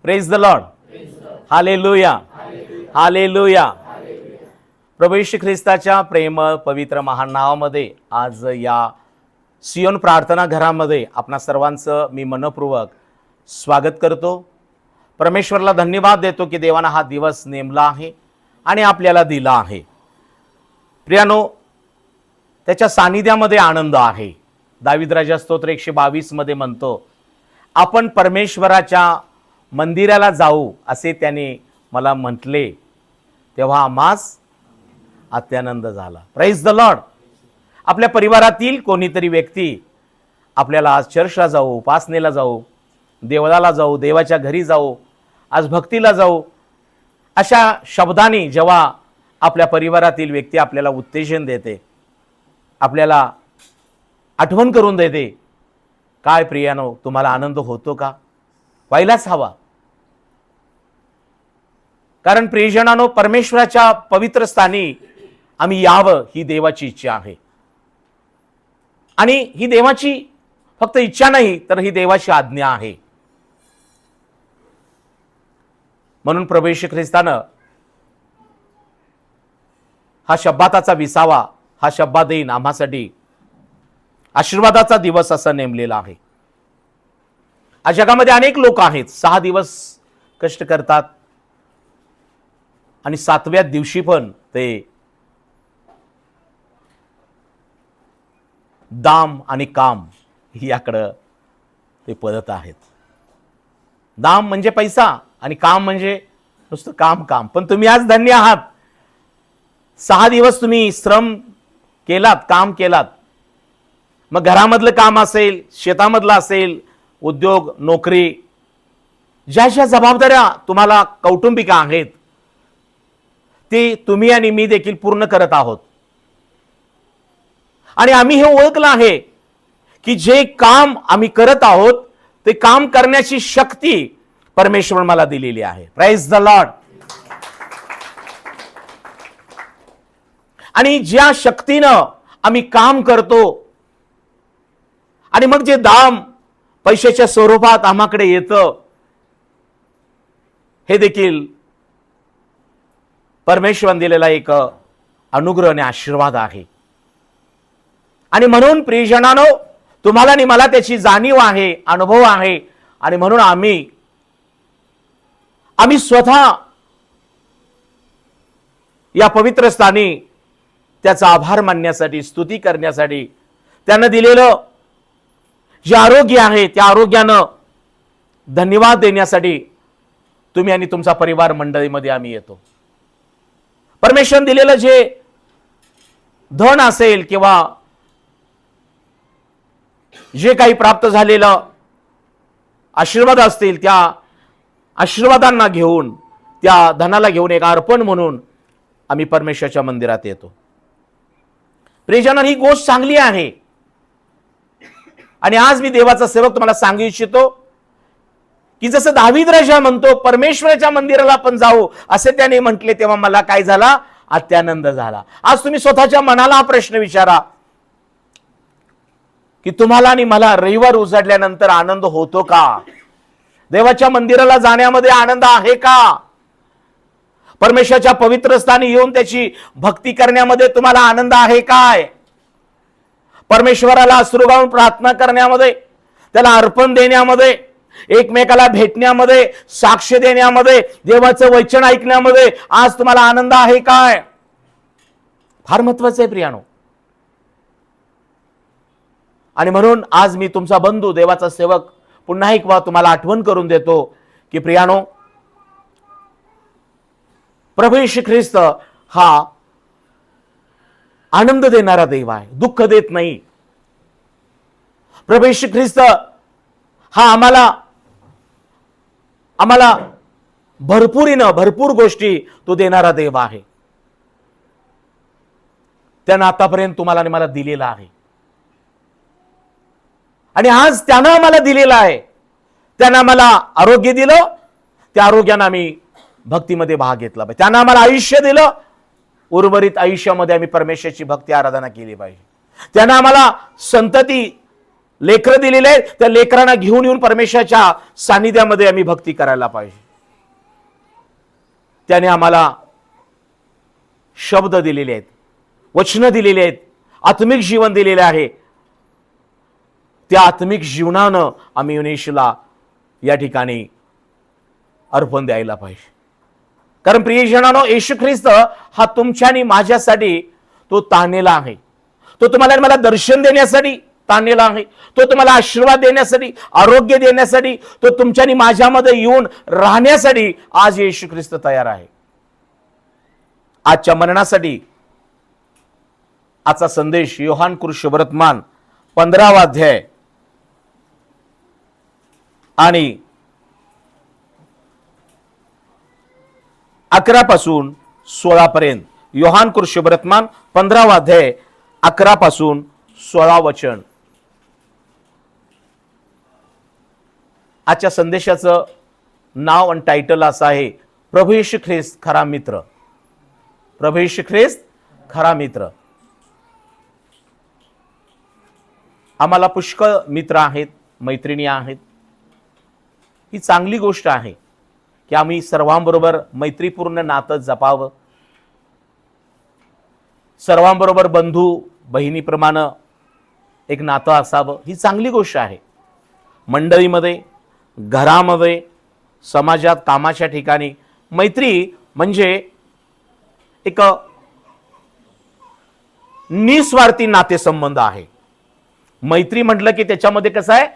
Praise the Lord. Hallelujah, hallelujah. प्रभू येशू ख्रिस्ताच्या प्रेम पवित्र महान नावामध्ये आज या सियोन प्रार्थना घरामध्ये आपणा सर्वांचं मी मनपूर्वक स्वागत करतो. परमेश्वरला धन्यवाद देतो की देवानं हा दिवस नेमला आहे आणि आपल्याला दिला आहे. प्रियानो, त्याच्या सानिध्यामध्ये आनंद आहे. दावीद राजा स्तोत्र 122 मध्ये म्हणतो, आपण परमेश्वराच्या मंदिराला जाऊ असे त्याने मला म्हटले, तेव्हा आम्हास अत्यानंद झाला. Praise the Lord. आपल्या परिवारातील कोणीतरी व्यक्ती आपल्याला आज चर्चला जाऊ, उपासनेला जाऊ, देवळाला जाऊ, देवाच्या घरी जाऊ, आज भक्तीला जाऊ, अशा शब्दांनी जेव्हा आपल्या परिवारातील व्यक्ती आपल्याला उत्तेजन देते, आपल्याला आठवण करून देते, काय प्रियानो, तुम्हाला आनंद होतो का? व्हायलाच हवा. कारण प्रियजनांनो, परमेश्वराच्या पवित्र स्थानी आम्ही यावं ही देवाची इच्छा आहे. आणि ही देवाची फक्त इच्छा नाही, तर ही देवाची आज्ञा आहे. म्हणून प्रभू येशू ख्रिस्तानं हा शब्बाताचा विसावा, हा शब्बात दिन आम्हासाठी आशीर्वादाचा दिवस असा नेमलेला आहे. आज जगामध्ये अनेक लोक आहेत, 6 दिवस कष्ट करतात आणि 7व्या दिवशी पण ते दाम आणि काम याकडं ते पळत आहेत. दाम म्हणजे पैसा आणि काम म्हणजे नुसतं काम काम. पण तुम्ही आज धन्य आहात. 6 दिवस तुम्ही श्रम केलात, काम केलात. मग घरामधलं काम असेल, शेतामधलं असेल, उद्योग, नोकरी, ज्या ज्या जबाबदाऱ्या तुम्हाला कौटुंबिक आहेत ते तुम्ही आणि मी देखील पूर्ण करत आहोत. आणि आम्ही हे ओळखलं आहे की जे काम आम्ही करत आहोत ते काम करण्याची शक्ती परमेश्वर मला दिलेली आहे. Praise the Lord. आणि ज्या शक्तीनं आम्ही काम करतो आणि मग जे दाम पैशाच्या स्वरूपात आम्हाकडे येतं, हे देखील परमेश्वराने दिलेला एक अनुग्रह आणि आशीर्वाद आहे. आणि म्हणून प्रियजनांनो, तुम्हाला आणि मला त्याची जाणीव आहे, अनुभव आहे. आणि म्हणून आम्ही स्वतः या पवित्र स्थानी त्याचा आभार मानण्यासाठी, स्तुती करण्यासाठी, त्यानं दिलेलं जे आरोग्य आहे त्या आरोग्यानं धन्यवाद देण्यासाठी तुम्ही आणि तुमचा परिवार मंडळीमध्ये आम्ही येतो. परमेश्वराने दिलेलं जे धन असेल किंवा जे काही प्राप्त झालेलं आशीर्वाद असतील, त्या आशीर्वादांना घेऊन, त्या धनाला घेऊन एक अर्पण म्हणून आम्ही परमेश्वराच्या मंदिरात येतो. प्रियजनांनो, ही गोष्ट चांगली आहे. आणि आज मी देवाचा सेवक तुम्हाला सांगू इच्छितो की जसं दावीद राजा म्हणतो, परमेश्वराच्या मंदिराला आपण जाऊ असे त्याने म्हटले, तेव्हा मला काय झाला? अत्यानंद झाला. आज तुम्ही स्वतःच्या मनाला हा प्रश्न विचारा की तुम्हाला आणि मला रविवार उजाडल्यानंतर आनंद होतो का? देवाच्या मंदिराला जाण्यामध्ये आनंद आहे का? परमेश्वराच्या पवित्र स्थानी येऊन त्याची भक्ती करण्यामध्ये तुम्हाला आनंद आहे काय? परमेश्वराला अश्रू गाळून प्रार्थना करण्यामध्ये, त्याला अर्पण देण्यामध्ये, एकमेकाला भेटण्यामध्ये, साक्ष देण्यामध्ये, देवाचं वचन ऐकण्यामध्ये आज तुम्हाला आनंद आहे काय? फार महत्वाचं आहे प्रियानो. आणि म्हणून आज मी तुमचा बंधू, देवाचा सेवक पुन्हा एक वेळा तुम्हाला आठवण करून देतो की प्रियानो, प्रभू येशू ख्रिस्त हा आनंद देणारा देव आहे, दुःख देत नाही. प्रभू येशू ख्रिस्त हा आम्हाला भरपूर गोष्टी तो देणारा देव आहे. त्यानं आतापर्यंत तुम्हाला आणि मला दिलेला आहे. आणि आज त्यानं आम्हाला दिलेला आहे. त्यानं आम्हाला आरोग्य दिलं, त्या आरोग्यानं आम्ही भक्तीमध्ये भाग घेतला पाहिजे. त्यानं आम्हाला आयुष्य दिलं, उर्वरित आयुष्यामध्ये आम्ही परमेश्वराची भक्ती आराधना केली पाहिजे. त्यानं आम्हाला संतती लेकरं दिलेले आहेत, त्या लेकरांना घेऊन येऊन परमेश्वराच्या सानिध्यामध्ये आम्ही भक्ती करायला पाहिजे. त्याने आम्हाला शब्द दिलेले आहेत, वचनं दिलेली आहेत, आत्मिक जीवन दिलेले आहे. त्या आत्मिक जीवनानं आम्ही येशूला या ठिकाणी अर्पण द्यायला पाहिजे. कारण प्रियजनांनो, येशू ख्रिस्त हा तुमच्या आणि माझ्यासाठी तो ताणलेला आहे. तो तुम्हाला मला दर्शन देण्यासाठी ताणलेला आहे. तो तुम्हाला आशीर्वाद देण्यासाठी, आरोग्य देण्यासाठी, तो तुमच्या आणि माझ्यामध्ये येऊन राहण्यासाठी आज येशू ख्रिस्त तयार आहे. आजच्या मरणासाठी आजचा संदेश योहान कृष्णवर्तमान 15वा अध्याय आणि 11 पासून 16 पर्यंत. योहान कृष्णवर्तमान 15वा अध्याय 11 पासून 16 वचन. आजच्या संदेशाचं नाव आणि टायटल असं आहे, प्रभू येशू ख्रिस्त खरा मित्र. प्रभू येशू ख्रिस्त खरा मित्र. आम्हाला पुष्कळ मित्र आहेत, मैत्रिणी आहेत. ही चांगली गोष्ट आहे की आम्ही सर्वांबरोबर मैत्रीपूर्ण नातं जपावं, सर्वांबरोबर बंधू बहिणीप्रमाणे एक नातं असावं. ही चांगली गोष्ट आहे. मंडळीमध्ये, घरामध्ये, समाजात, कामाच्या ठिकाणी मैत्री म्हणजे एक निस्वार्थी नातेसंबंध आहे. मैत्री म्हटलं की त्याच्यामध्ये कसं आहे,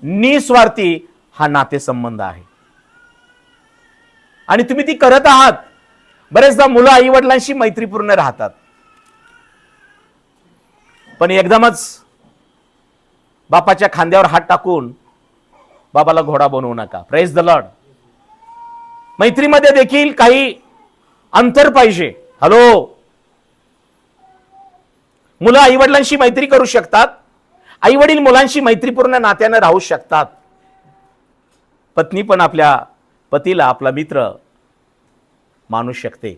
निस्वार्थी हा नातेसंबंध आहे आणि तुम्ही ती करत आहात. बरेचदा मुलं आई वडिलांशी मैत्रीपूर्ण राहतात, पण एकदमच बापाच्या खांद्यावर हात टाकून बाबाला घोडा बनवू नका. Praise the Lord. मैत्रीमध्ये देखील काही अंतर पाहिजे. हॅलो, मुलं आई वडिलांशी मैत्री करू शकतात, आई वडील मुलांशी मैत्रीपूर्ण नात्यानं राहू शकतात. पत्नी पण आपल्या पतीला आपला मित्र मानू शकते.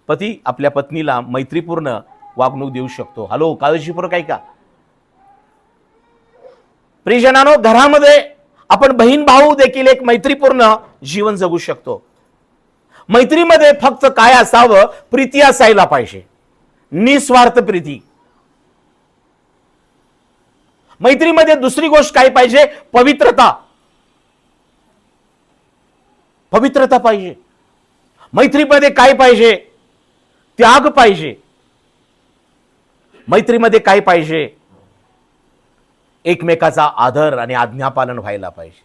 पती आपल्या पत्नीला मैत्रीपूर्ण वागणूक देऊ शकतो. हॅलो, काळजीपूर्वक ऐका. प्रियजनांनो, घरामध्ये आपण बहीण भाऊ देखील एक मैत्रीपूर्ण जीवन जगू शकतो. मैत्रीमध्ये फक्त काय असावं, प्रीती असायला पाहिजे, निस्वार्थ प्रीती. मैत्रीमध्ये दुसरी गोष्ट काय पाहिजे, पवित्रता. पवित्रता पाहिजे. मैत्रीमध्ये काय पाहिजे, त्याग पाहिजे. मैत्रीमध्ये काय पाहिजे, एकमेकाचा आदर आणि आज्ञापालन व्हायला पाहिजे.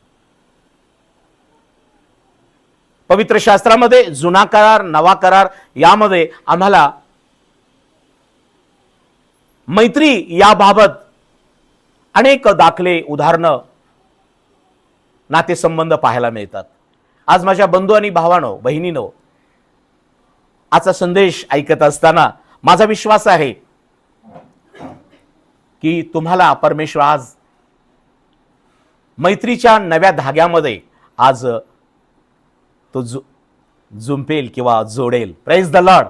पवित्र शास्त्रामध्ये जुना करार, नवा करार यामध्ये आम्हाला मैत्री याबाबत अनेक दाखले, उदाहरणं, नातेसंबंध पाहायला मिळतात. आज माझ्या बंधू आणि भावांनो, बहिणींनो, आजचा संदेश ऐकत असताना माझा विश्वास आहे की तुम्हाला परमेश्वर आज मैत्रीच्या नव्या धाग्यामध्ये आज तो जुंपेल किंवा जोडेल. Praise the Lord.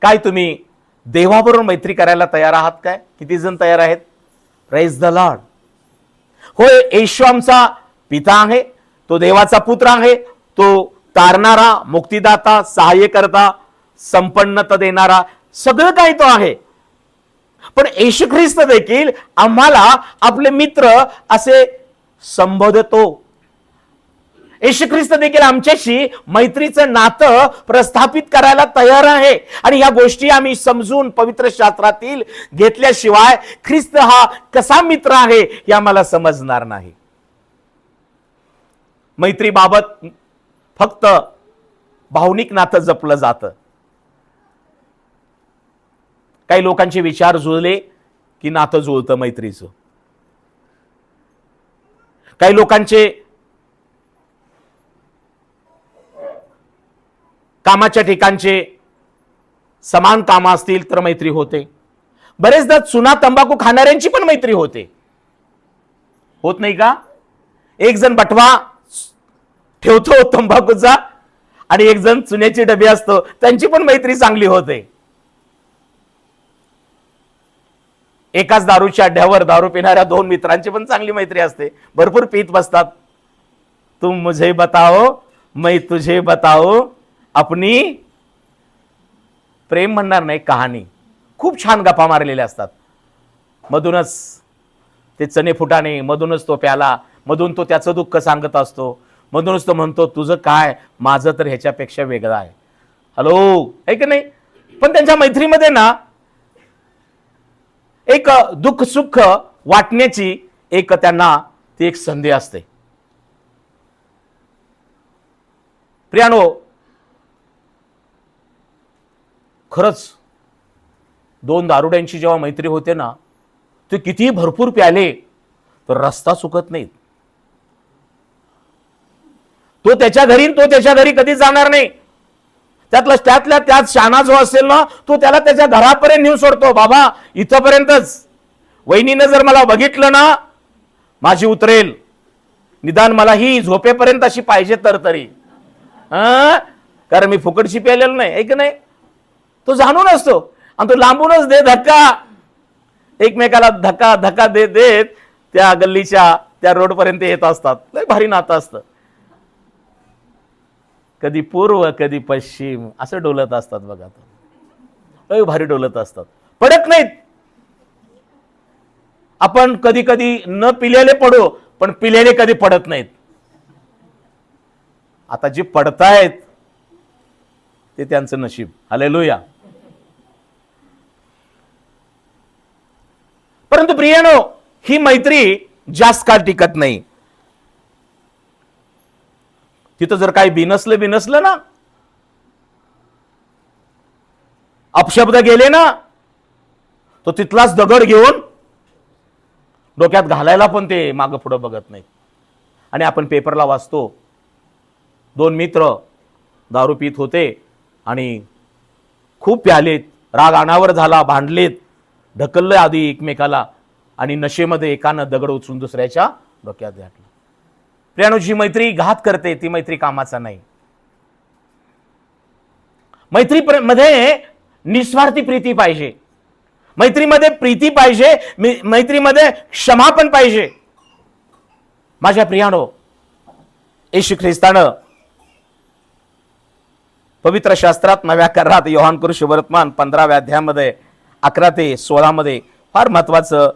काय तुम्ही देवाबरोबर मैत्री करायला तयार आहात काय? किती जण तयार आहेत? Praise the Lord. होय, येशू आमचा पिता आहे, तो देवाचा पुत्र आहे, तो तारणारा, मुक्तिदाता, सहाय्य करता, संपन्नता देणारा, सगळं काही तो आहे. पण येशू ख्रिस्त देखील आम्हाला आपले मित्र असे संबोधतो. येशू ख्रिस्त देखील आमच्याशी मैत्रीचं नातं प्रस्थापित करायला तयार आहे. आणि या गोष्टी आम्ही समजून पवित्र शास्त्रातील घेतल्याशिवाय ख्रिस्त हा कसा मित्र आहे हे आम्हाला समजणार नाही. मैत्रीबाबत फक्त भावनिक नातं जपलं जातं. काही लोकांचे विचार जुळले की नातं जुळतं मैत्रीचं. काही लोकांचे कामाच्या ठिकाणचे समान कामं असतील तर मैत्री होते. बरेचदा चुना तंबाखू खाणाऱ्यांची पण मैत्री होते. होत नाही का? एक जण बटवा ठेवतो तंबाखूचा आणि एक जण चुन्याची डबी असतो, त्यांची पण मैत्री चांगली होते. एकाच दारूच्या अड्ड्यावर दारू पिणाऱ्या दोन मित्रांची पण चांगली मैत्री असते, भरपूर पीत बसतात. तुम मुझे बताओ मैं तुझे बताओ अपनी, प्रेम म्हणणार नाही, कहाणी. खूप छान गप्पा मारलेल्या असतात. मधूनच ते चणे फुटाणे, मधूनच तो प्याला, मधून तो त्याचं दुःख सांगत असतो, मधूनच तो म्हणतो तुझं काय, माझं तर ह्याच्यापेक्षा वेगळं आहे. हॅलो, आहे की नाही? पण त्यांच्या मैत्रीमध्ये ना एक दुःख सुख वाटण्याची एक त्यांना ती एक संधी असते. प्रियानो, खरंच दोन दारुड्यांची जेव्हा मैत्री होते ना, ते किती भरपूर प्याले तर रस्ता चुकत नाहीत. तो त्याच्या घरी कधी जाणार नाही. त्यातल्या त्यात शाना जो असेल ना, तो त्याला त्याच्या घरापर्यंत नेऊन सोडतो. बाबा इथपर्यंतच, वहिनीनं जर मला बघितलं ना, माझी उतरेल, निदान मला ही झोपेपर्यंत अशी पाहिजे तर तरी, कारण मी फुकटची प्यालेलं नाही, ऐक नाही. तो जाणून असतो आणि तो लांबूनच दे धक्का, एकमेकाला धक्का धक्का देत देत त्या गल्लीच्या त्या रोडपर्यंत येत असतात. लय भारी नातं असतं. कधी पूर्व कधी पश्चिम असं डोलत असतात बघा. लय भारी डोलत असतात, पडत नाहीत. आपण कधी कधी न पिलेले पडू, पण पिलेले कधी पडत नाहीत. आता जे पडतायत ते त्यांचं नशीब. हालेलुया. परंतु प्रियानो, ही मैत्री जास्त काळ टिकत नाही. तिथं जर काही बिनसलं ना, अपशब्द गेले ना, तो तिथलाच दगड घेऊन डोक्यात घालायला पण ते मागं पुढं बघत नाहीत. आणि आपण पेपरला वाचतो, दोन मित्र दारू पित होते आणि खूप प्यालेत, राग अनावर झाला, भांडलेत, ढकलले आधी एकमेकाला, आणि नशेमध्ये एकानं दगड उचलून दुसऱ्याच्या डोक्यात घातला. प्रियानो, जी मैत्री घात करते ती मैत्री कामाचा नाही. मैत्रीमध्ये निस्वार्थी प्रीती पाहिजे, मैत्रीमध्ये प्रीती पाहिजे, मैत्रीमध्ये क्षमा पण पाहिजे. माझ्या प्रियानो, येशू ख्रिस्तानं पवित्र शास्त्रात नव्या करारात योहान शुभवर्तमान 15व्या अध्यायामध्ये 11 ते 16 मध्ये फार महत्वाचं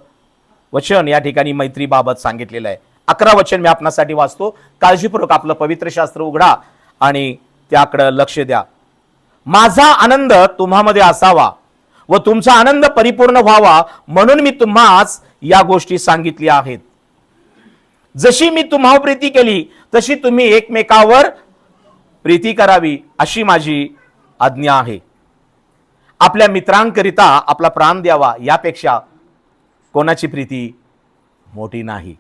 वचन या ठिकाणी मैत्रीबाबत सांगितलेलं आहे. 11 वचन मी आपणासाठी वाचतो. काळजीपूर्वक आपलं पवित्र शास्त्र उघडा आणि त्याकडे लक्ष द्या. माझा आनंद तुम्हामध्ये असावा व तुमचा आनंद परिपूर्ण व्हावा म्हणून मी तुम्हास या गोष्टी सांगितल्या आहेत. जशी मी तुम्हा प्रीती केली तशी तुम्ही एकमेकावर प्रीती करावी, अशी माझी आज्ञा आहे. आपल्या मित्रांकरिता आपला प्राण द्यावा, यापेक्षा कोणाची प्रीती मोठी नाही.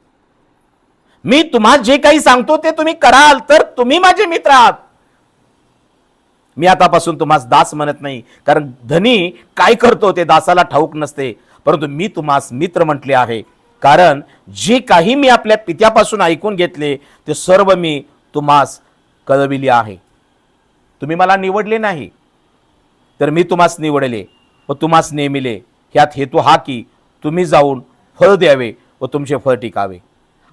मी तुम्हाला जे काही सांगतो ते तुम्ही कराल तर तुम्ही माझे मित्र आहात. मी आतापासून तुम्हाला दास म्हणत नाही, कारण धनी काय करतो ते दासाला ठाऊक नसते, परंतु मी तुम्हास मित्र म्हटले आहे, कारण जे काही मी आपल्या पित्यापासून ऐकून घेतले ते सर्व मी तुम्हास कळविले आहे. तुम्ही मला निवडले नाही, तर मी तुम्हास निवडले व तुम्हास नेमिले. ह्यात हेतू हा की तुम्ही जाऊन फळ द्यावे व तुमचे फळ टिकावे,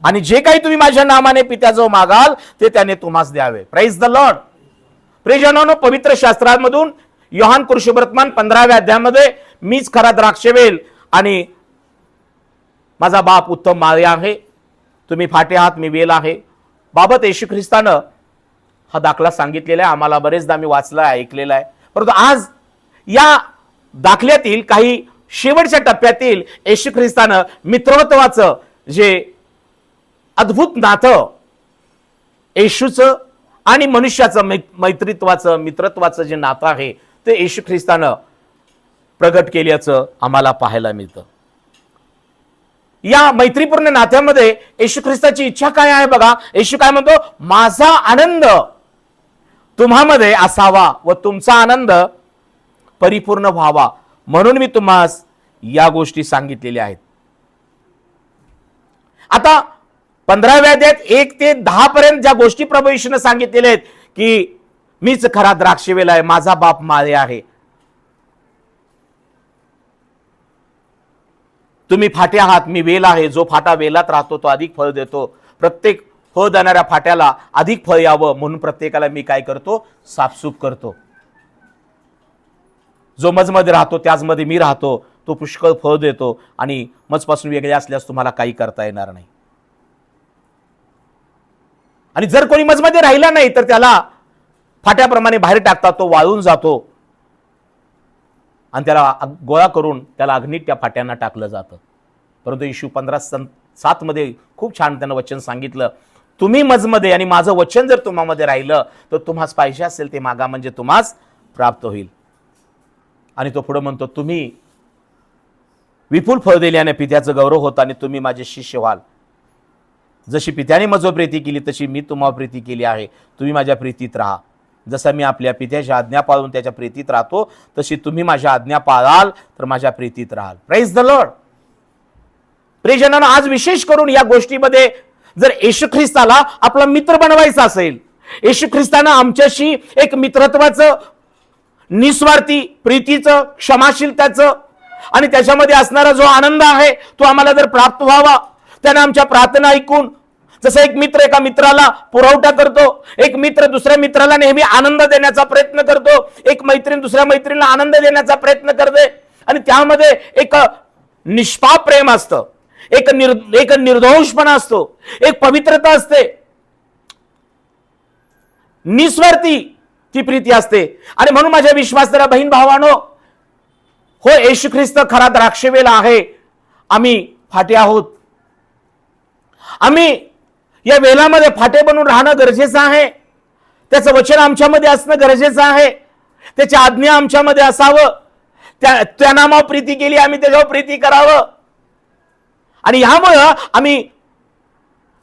आणि जे काही तुम्ही माझ्या नामाने पित्याजवळ मागाल ते त्याने तुम्हास द्यावे. Price the Lord. प्रियजनांनो, पवित्र शास्त्रांमधून योहान शुभवर्तमान 15व्या अध्यायामध्ये मीच खरा द्राक्षवेल आणि माझा बाप उत्तम माळी आहे, तुम्ही फाटे आहात, मी वेल आहे, बाबत येशू ख्रिस्तानं हा दाखला सांगितलेला आहे. आम्हाला बरेचदा मी वाचला आहे, ऐकलेला आहे. परंतु आज या दाखल्यातील काही शेवटच्या टप्प्यातील येशू ख्रिस्तानं मित्रत्वाचं जे अद्भुत नातं येशूचं आणि मनुष्याचं मैत्रीत्वाचं मित्रत्वाचं जे नातं आहे ते येशू ख्रिस्तानं प्रगट केल्याचं आम्हाला पाहायला मिळतं. या मैत्रीपूर्ण नात्यामध्ये येशू ख्रिस्ताची इच्छा काय आहे बघा. येशू काय म्हणतो, माझा आनंद तुम्हामध्ये असावा व तुमचा आनंद परिपूर्ण व्हावा म्हणून मी तुम्हास या गोष्टी सांगितलेल्या आहेत. आता 15व्या अध्यायात 1 ते 10 पर्यंत ज्या गोष्टी प्रभू येशूने सांगितलेल्या आहेत की मीच खरा द्राक्षवेल आहे, माझा बाप माळे आहे. तुम्ही फाटे आहात, मी वेल आहे. जो फाटा वेलात राहतो तो अधिक फळ देतो. प्रत्येक फळ देणाऱ्या फाट्याला अधिक फळ यावं म्हणून प्रत्येकाला मी काय करतो? साफसूफ करतो. जो मजमध्ये राहतो त्याचमध्ये मी राहतो, तो पुष्कळ फळ देतो आणि मजपासून वेगळे असल्यास तुम्हाला काही करता येणार नाही. आणि जर कोणी मजमध्ये राहिला नाही तर त्याला फाट्याप्रमाणे बाहेर टाकतात, तो वाळून जातो आणि त्याला गोळा करून त्याला अग्नीत त्या फाट्यांना टाकलं जातं. परंतु येशू 15:7 मध्ये खूप छान त्यानं वचन सांगितलं, तुम्ही मजमध्ये आणि माझं वचन जर तुम्हामध्ये राहिलं तर तुम्हास पाहिजे असेल ते मागा म्हणजे तुम्हास प्राप्त होईल. आणि तो पुढे म्हणतो, तुम्ही विपुल फळ दिल्याने पित्याचं गौरव होतं आणि तुम्ही माझे शिष्य व्हाल. जशी पित्याने माझ्यावर प्रीती केली तशी मी तुम्हाला प्रीती केली आहे. तुम्ही माझ्या प्रीतीत राहा. जसं मी आपल्या पित्याच्या आज्ञा पाळून त्याच्या प्रीतीत राहतो तशी तुम्ही माझ्या आज्ञा पाळाल तर माझ्या प्रीतीत राहाल. Praise the Lord. प्रियजनांनो, आज विशेष करून या गोष्टीमध्ये जर येशू ख्रिस्ताला आपला मित्र बनवायचा असेल, येशू ख्रिस्तानं आमच्याशी एक मित्रत्वाचं, निस्वार्थी प्रीतीचं, क्षमाशीलतेचं आणि त्याच्यामध्ये असणारा जो आनंद आहे तो आम्हाला जर प्राप्त व्हावा, त्यानं आमच्या प्रार्थना ऐकून, जसं एक मित्र एका मित्राला पुरवठा करतो, एक मित्र दुसऱ्या मित्राला नेहमी आनंद देण्याचा प्रयत्न करतो, एक मैत्रीण दुसऱ्या मैत्रिणीला आनंद देण्याचा प्रयत्न करते आणि त्यामध्ये एक निष्पाप प्रेम असतं, एक निर्दोषपणा असतो, एक पवित्रता असते, निस्वार्थी ती प्रीती असते. आणि म्हणून माझ्या विश्वासदार बहीण भावांनो, हो, येशू ख्रिस्त खरा द्राक्षवेल आहे, आम्ही फाटे आहोत. आम्ही या वेलामध्ये फाटे बनून राहणं गरजेचं आहे. त्याचं वचन आमच्यामध्ये असणं गरजेचं आहे. त्याची आज्ञा आमच्यामध्ये असावं. त्या नामावर प्रीती केली, आम्ही त्याच्यावर प्रीती करावं. आणि यामुळं आम्ही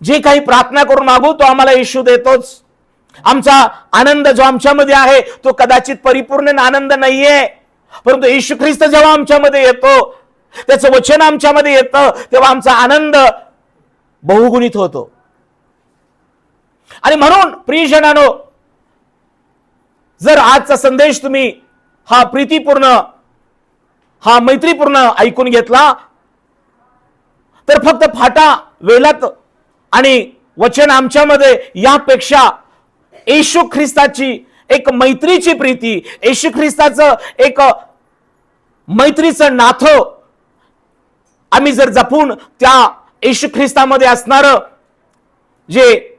जे काही प्रार्थना करून मागू तो आम्हाला येशू देतोच. आमचा आनंद जो आमच्यामध्ये आहे तो कदाचित परिपूर्ण आनंद नाहीये, परंतु येशू ख्रिस्त जेव्हा आमच्यामध्ये येतो, त्याचं वचन आमच्यामध्ये येतं, तेव्हा आमचा आनंद बहुगुणित होतो. आणि म्हणून प्रियजनांनो, जर आजचा संदेश तुम्ही हा प्रीतीपूर्ण, हा मैत्रीपूर्ण ऐकून घेतला तर फक्त फाटा वेलात आणि वचन आमच्यामध्ये यापेक्षा येशू ख्रिस्ताची एक मैत्रीची प्रीती, येशू ख्रिस्ताचं एक मैत्रीचं नातं आम्ही जर जपून त्या येशू ख्रिस्तामध्ये असणारं जे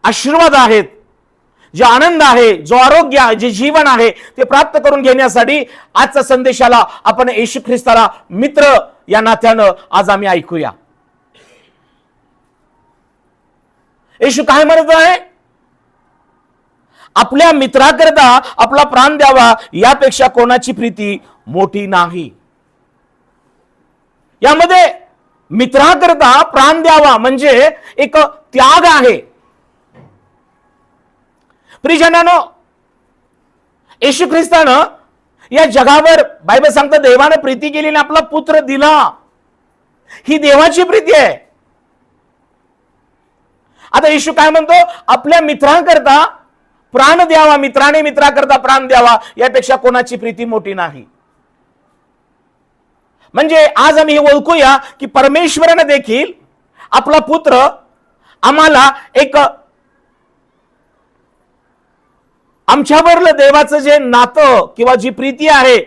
आशीर्वाद आहेत, जे आनंद आहे, जो आरोग्य आहे, जे जीवन आहे ते प्राप्त करून घेण्यासाठी आजच्या संदेशाला आपण येशू ख्रिस्ताला मित्र या नात्यानं आज आम्ही ऐकूया. येशू काय म्हणत आहे? आपल्या मित्राकरता आपला प्राण द्यावा यापेक्षा कोणाची प्रीती मोठी नाही. यामध्ये मित्राकरता प्राण द्यावा म्हणजे एक त्याग आहे. प्रियजनांनो, येशू ख्रिस्तानं या जगावर, बायबल सांगतं, देवानं प्रीती केली आणि आपला पुत्र दिला. ही देवाची प्रीती आहे. आता येशू काय म्हणतो? आपल्या मित्रांकरता प्राण द्यावा, मित्राने मित्राकरता प्राण द्यावा यापेक्षा कोणाची प्रीती मोठी नाही. म्हणजे आज आम्ही हे ओळखूया की परमेश्वराने देखील आपला पुत्र आम्हाला एक आमच्यावरलं देवाचं जे नातं किंवा जी प्रीती आहे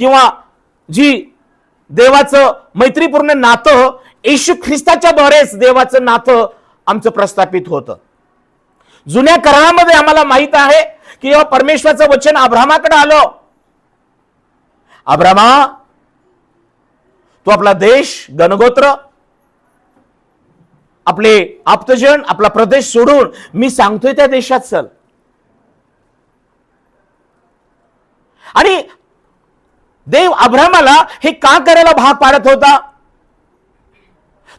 किंवा जी देवाचं मैत्रीपूर्ण नातं, येशू ख्रिस्ताच्या द्वारेच देवाचं नातं आमचं प्रस्थापित होतं. जुन्या करारामध्ये आम्हाला माहित आहे की जेव्हा परमेश्वराचं वचन अब्राहमाकडे आलं, अब्राहमा, तो आपला देश, गणगोत्र, आपले आप्तजन, आपला प्रदेश सोडून मी सांगतोय त्या देशात चल. आणि देव अब्राहमाला हे का करायला भाग पाडत होता?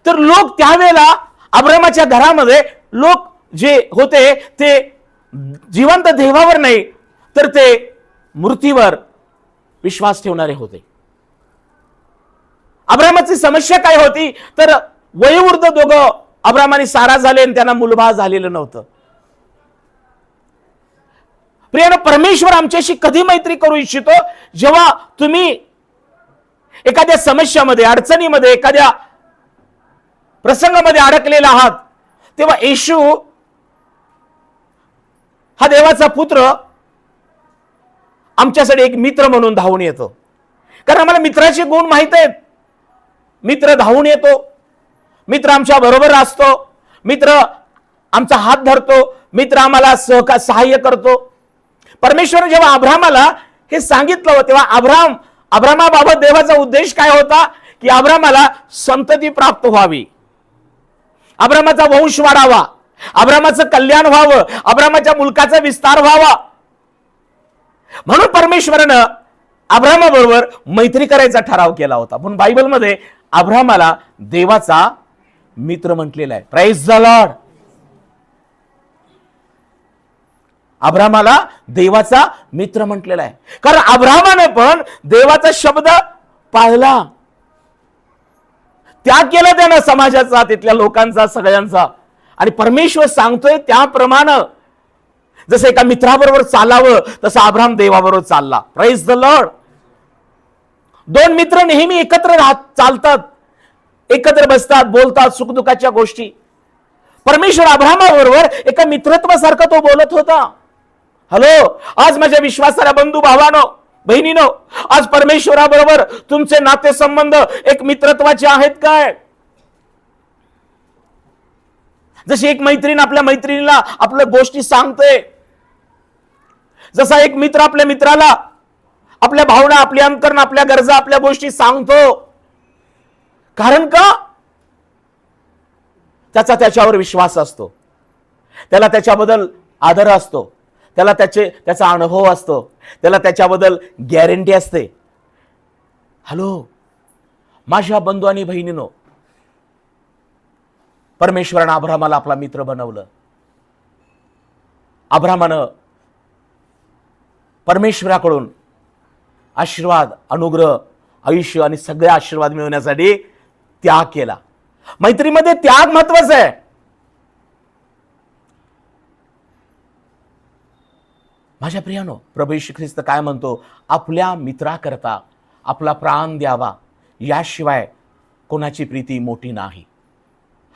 तर लोक त्यावेळेला अब्राहमाच्या घरामध्ये लोक जे होते ते जिवंत देवावर नाही तर ते मूर्तीवर विश्वास ठेवणारे होते. अब्राहमाची समस्या काय होती? तर वयोवृद्ध दोघं अब्राहम आणि सारा झाले आणि त्यांना मुलबाळ झालेलं नव्हतं. प्रियानं, परमेश्वर आमच्याशी कधी मैत्री करू इच्छितो? जेव्हा तुम्ही एखाद्या समस्यामध्ये, अडचणीमध्ये, एखाद्या प्रसंगामध्ये अडकलेला आहात, तेव्हा येशू हा देवाचा पुत्र आमच्यासाठी एक मित्र म्हणून धावून येतो. कारण आम्हाला मित्राचे गुण माहित आहेत. मित्र धावून येतो, मित्र आमच्या बरोबर असतो, मित्र आमचा हात धरतो, मित्र आम्हाला सहाय्य करतो. परमेश्वर जेव्हा अब्राहमाला हे सांगितलं तेव्हा अब्राहमाबाबत देवाचा उद्देश काय होता की अब्राहमाला संतती प्राप्त व्हावी, अब्राहमाचा वंश वाढावा, अब्राहमाचं कल्याण व्हावं, अब्राहमाच्या मुलकाचा विस्तार व्हावा. म्हणून परमेश्वरानं अब्राहमाबरोबर मैत्री करायचा ठराव केला होता. म्हणून बायबलमध्ये अब्राहमाला देवाचा मित्र म्हटलेला आहे. Praise the Lord. अब्राहमाला देवाचा मित्र म्हटलेला आहे कारण अब्राहमाने पण देवाचा शब्द पाळला, त्याग केला त्यानं समाजाचा, तिथल्या लोकांचा, सगळ्यांचा. आणि परमेश्वर सांगतोय त्याप्रमाणे जसं एका मित्राबरोबर चालावं तसं अब्राहम देवाबरोबर चालला. Praise the Lord. दोन मित्र नेहमी एकत्र चालतात, एकत्र बसतात, बोलतात सुखदुःखाच्या गोष्टी. परमेश्वर अब्राहमाबरोबर एका मित्रत्वासारखा तो बोलत होता. हॅलो, आज माझ्या विश्वासाला बंधू भावानो, बहिणीनो, आज परमेश्वराबरोबर तुमचे नातेसंबंध एक मित्रत्वाचे आहेत काय? जशी एक मैत्रीण आपल्या मैत्रिणीला आपल्या गोष्टी सांगते, जसा एक मित्र आपल्या मित्राला आपल्या भावना, आपली अंतर्न, आपल्या गरजा, आपल्या गोष्टी सांगतो. कारण का? त्याच्यावर विश्वास असतो, त्याला त्याच्याबद्दल आदर असतो, त्याला त्याचा अनुभव असतो, त्याला त्याच्याबद्दल गॅरंटी असते. हॅलो माझ्या बंधू आणि बहिणीनो, परमेश्वरानं अब्राहमाला आपला मित्र बनवलं. अब्राहमानं परमेश्वराकडून आशीर्वाद, अनुग्रह, आयुष्य आणि सगळे आशीर्वाद मिळवण्यासाठी त्याग केला. मैत्रीमध्ये त्याग महत्वाचा आहे. माझ्या प्रियानो, प्रभू येशू ख्रिस्त काय म्हणतो? आपल्या मित्राकरता आपला प्राण द्यावा, याशिवाय कोणाची प्रीती मोठी नाही.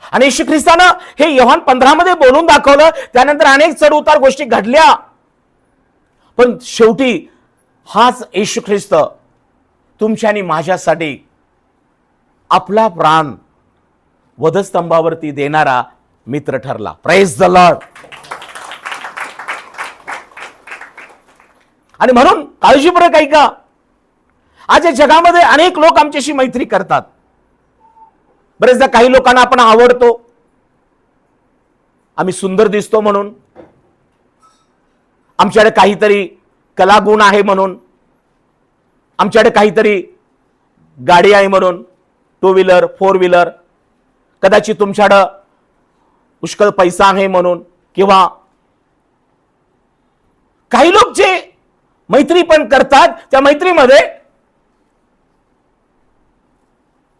आणि येशू ख्रिस्तानं हे योहान 15 मध्ये बोलून दाखवलं. त्यानंतर अनेक चढ उतार गोष्टी घडल्या, पण शेवटी हाच येशू ख्रिस्त तुमच्या आणि माझ्यासाठी आपला प्राण वधस्तंभावरती देणारा मित्र ठरला. Praise the Lord. आणि म्हणून काळजीपूर्वक ऐका, आज या जगामध्ये अनेक लोक आमच्याशी मैत्री करतात. बरेचदा काही लोकांना आपण आवडतो, आम्ही सुंदर दिसतो म्हणून, आमच्याकडे काहीतरी कलागुण आहे म्हणून, आमच्याकडे काहीतरी गाडी आहे म्हणून, 2 व्हीलर 4 व्हीलर, कदाचित तुमच्याकडे पुष्कळ पैसा आहे म्हणून, किंवा काही लोक जे मैत्री पण करतात त्या मैत्रीमध्ये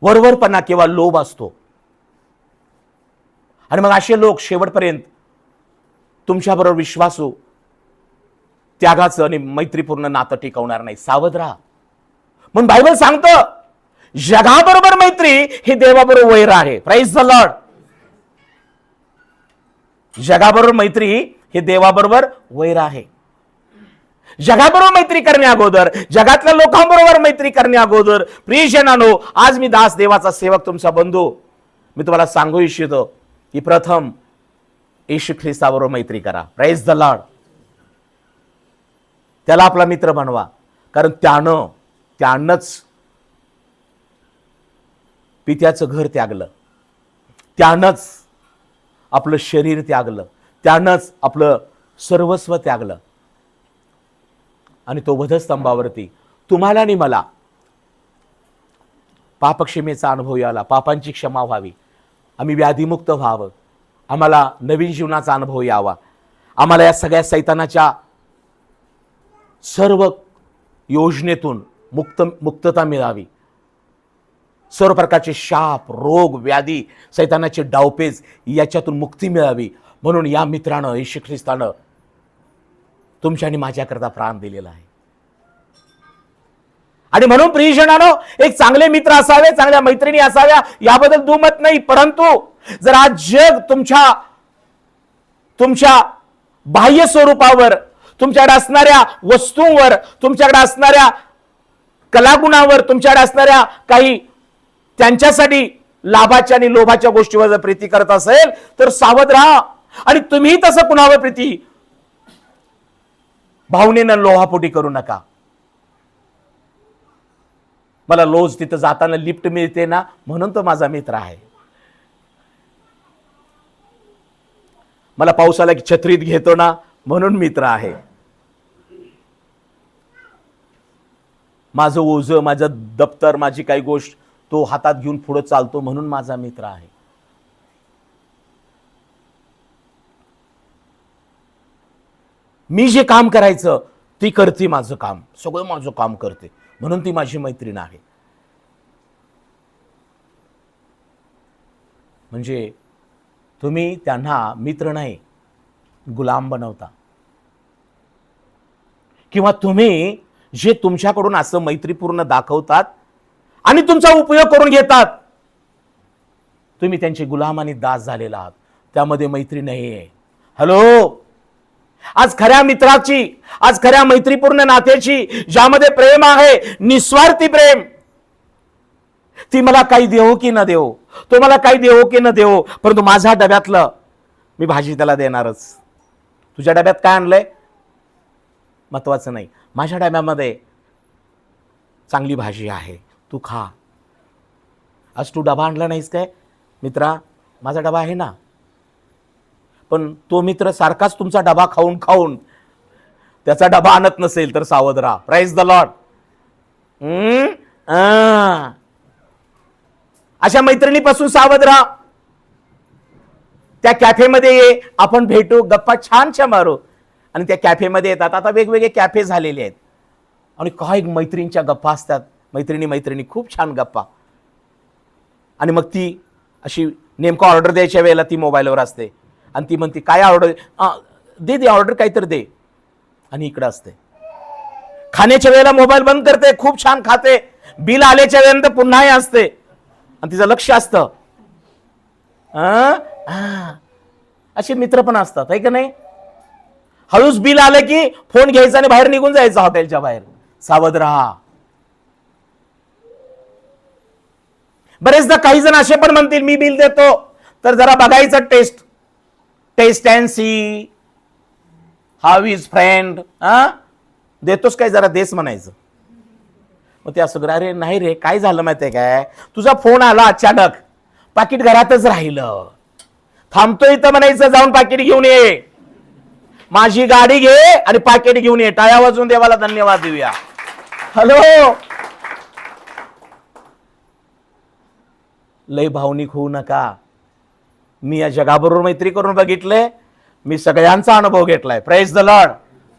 वरवरपणा किंवा लोभ असतो. आणि मग असे लोक शेवटपर्यंत तुमच्याबरोबर विश्वासू, त्यागाचं आणि मैत्रीपूर्ण नातं टिकवणार नाही. सावध राहा. म्हणून बायबल सांगतं जगाबरोबर मैत्री ही देवाबरोबर वैर आहे. Praise the Lord. जगाबरोबर मैत्री ही देवाबरोबर वैर आहे. जगाबरोबर मैत्री करण्या अगोदर, जगातल्या लोकांबरोबर मैत्री करण्या अगोदर, प्रियजनांनो, आज मी दास देवाचा सेवक तुमचा बंधू, मी तुम्हाला सांगू इच्छितो की प्रथम येशू ख्रिस्ताबरोबर मैत्री करा. Praise the Lord. त्याला आपला मित्र बनवा, कारण त्यानंच पित्याचं घर त्यागलं, त्यानंच आपलं शरीर त्यागलं, त्यानंच आपलं सर्वस्व त्यागलं. आणि तो वधस्तंभावरती तुम्हाला आणि मला पापक्षमेचा अनुभव याला, पापांची क्षमा व्हावी, आम्ही व्याधीमुक्त व्हावं, आम्हाला नवीन जीवनाचा अनुभव यावा, आम्हाला या सगळ्या सैतानाच्या सर्व योजनेतून मुक्तता मिळावी, सर्व प्रकारचे शाप, रोग, व्याधी, सैतानाचे डावपेच याच्यातून मुक्ती मिळावी. म्हणून या मित्रानं, येशू ख्रिस्तानं तुमच्या आणि माझ्याकरता प्राण दिलेला आहे. आणि म्हणून प्रियजनांनो, एक चांगले मित्र असावे, चांगल्या मैत्रिणी असाव्या, याबद्दल दुमत नाही. परंतु जर आज जग तुमच्या बाह्य स्वरूपावर, तुमच्याकडे असणाऱ्या वस्तूंवर, तुमच्याकडे असणाऱ्या कलागुणावर, तुमच्याकडे असणाऱ्या काही त्यांच्यासाठी लाभाच्या आणि लोभाच्या गोष्टीवर जर प्रीती करत असेल तर सावध राहा. आणि तुम्ही तसं कुणावर प्रीती भावनेनं लोहापोटी करू नका. मला रोज तिथं जाताना लिफ्ट मिळते ना, म्हणून तो माझा मित्र आहे. मला पाऊस आला की छत्रीत घेतो ना, म्हणून मित्र आहे. माझं ओझं, माझं दप्तर, माझी काही गोष्ट तो हातात घेऊन पुढे चालतो, म्हणून माझा मित्र आहे. मी जे काम करायचं ती करते, माझं काम सगळं माझं काम करते, म्हणून ती माझी मैत्रीण आहे. म्हणजे तुम्ही त्यांना मित्र नाही, गुलाम बनवता. किंवा तुम्ही जे तुमच्याकडून असं मैत्रीपूर्ण दाखवतात आणि तुमचा उपयोग करून घेतात, तुम्ही त्यांचे गुलाम आणि दास झालेला आहात. त्यामध्ये मैत्री नाही आहे. हॅलो, आज खऱ्या मित्राची, आज खऱ्या मैत्रीपूर्ण नात्याची, ज्यामध्ये प्रेम आहे, निस्वार्थी प्रेम, ती मला काही देवो की न देवो, तो मला काही देवो की न देवो, परंतु माझ्या डब्यातलं मी भाजी त्याला देणारच. तुझ्या डब्यात काय आणलंय महत्वाचं नाही, माझ्या डब्यामध्ये चांगली भाजी आहे, तू खा. आज तू डबा आणला नाहीस काय मित्रा, माझा डबा आहे ना. पण तो मित्र सारखाच तुमचा डबा खाऊन खाऊन त्याचा डबा आणत नसेल तर सावध राहा. Praise the lord. अशा मैत्रिणीपासून सावध राहा. त्या कॅफेमध्ये ये, आपण भेटू, गप्पा छानशा मारू. आणि त्या कॅफेमध्ये येतात, आता वेगवेगळे कॅफे झालेले आहेत, आणि काय मैत्रिणींच्या गप्पा असतात. मैत्रिणी खूप छान गप्पा. आणि मग ती अशी नेमकं ऑर्डर द्यायच्या वेळेला ती मोबाईलवर असते आणि ती म्हणते काय ऑर्डर, दे ऑर्डर काहीतरी दे. आणि इकडं असते खाण्याच्या वेळेला मोबाईल बंद करते, खूप छान खाते. बिल आल्याच्या वेळेनंतर पुन्हाही असते आणि तिचं लक्ष असतं. असे मित्र पण असतात, आहे का नाही. हळूच बिल आलं की फोन घ्यायचा आणि बाहेर निघून जायचं हॉटेलच्या बाहेर. सावध राहा. बरेचदा काही जण असे पण म्हणतील मी बिल देतो, तर जरा बघायचं taste and see how is friend. देतोस काय, जरा देस म्हणायचं. मग ते असं, अरे नाही रे, काय झालं माहितीये काय, तुझा फोन आला अचानक, पाकिट घरातच राहिलं, थांबतो इथं म्हणायचं, जाऊन पाकिट घेऊन ये, माझी गाडी घे आणि पाकिट घेऊन ये. टाळ्या वाजवून देवाला धन्यवाद देऊया. हॅलो, लय भावनिक होऊ नका. मी या जगाबरोबर मैत्री करून बघितले, मी सगळ्यांचा अनुभव घेतलाय. Praise the Lord.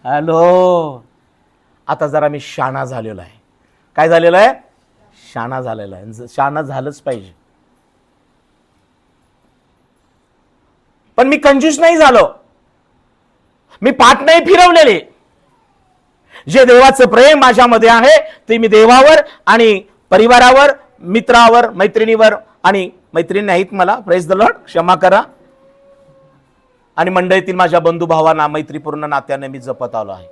हॅलो, आता जरा मी शाणा झालेलो आहे. काय झालेलं आहे? शाणा झालेला आहे. शाणा झालंच पाहिजे. पण मी कंजूस नाही झालो, मी पाठ नाही फिरवलेले. जे देवाचं प्रेम माझ्यामध्ये आहे ते मी देवावर आणि परिवारावर, मित्रावर, मैत्रिणीवर, आणि मैत्रिणी नाहीत मला, प्रेज द लॉर्ड, क्षमा करा, आणि मंडळीतील माझ्या बंधू भावांना मैत्रीपूर्ण नात्याने मी जपत आलो आहे.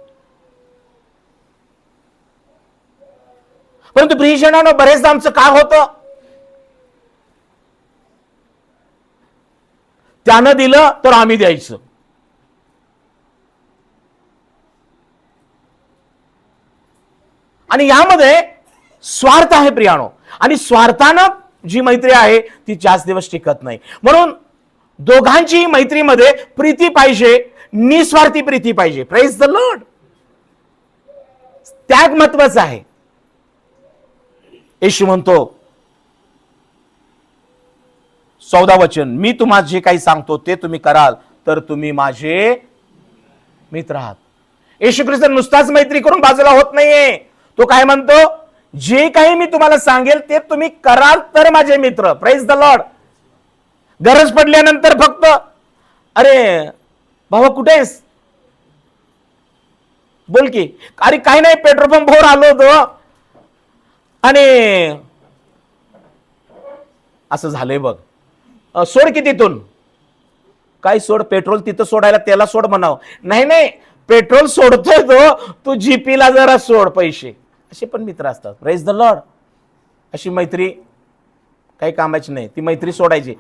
परंतु प्रियजनांनो, बरेचदा आमचं काय होतं, त्यानं दिलं तर आम्ही द्यायचं. आणि यामध्ये स्वार्थ आहे प्रियानो, आणि स्वार्थानं जी मैत्री आहे ती जास्त दिवस टिकत नाही. म्हणून दोघांची मैत्रीमध्ये प्रीती पाहिजे, निस्वार्थी प्रीती पाहिजे. Praise the Lord. त्याग महत्वाचा आहे. येशू म्हणतो 14 वचन, मी तुम्हाला जे काही सांगतो ते तुम्ही कराल तर तुम्ही माझे मित्र आहात. येशू ख्रिस्त नुसताच मैत्री करून बाजूला होत नाहीये. तो काय म्हणतो, जे काही मी तुम्हाला सांगेल ते तुम्ही कराल तर माझे मित्र. Praise the Lord. गरज पडल्यानंतर फक्त अरे बाबा कुठेस, बोल की, अरे काही नाही पेट्रोल पंपावर आलो होतो, आणि असं झालंय बघ, सोड की तिथून. काय सोड? पेट्रोल तिथं सोडायला त्याला सोड म्हणावं. नाही नाही, पेट्रोल सोडतोय तो, तू जीपीला जरा सोड पैसे. असे पण मित्र असतात. Praise the Lord. अशी मैत्री काही कामाची नाही, ती मैत्री सोडायची.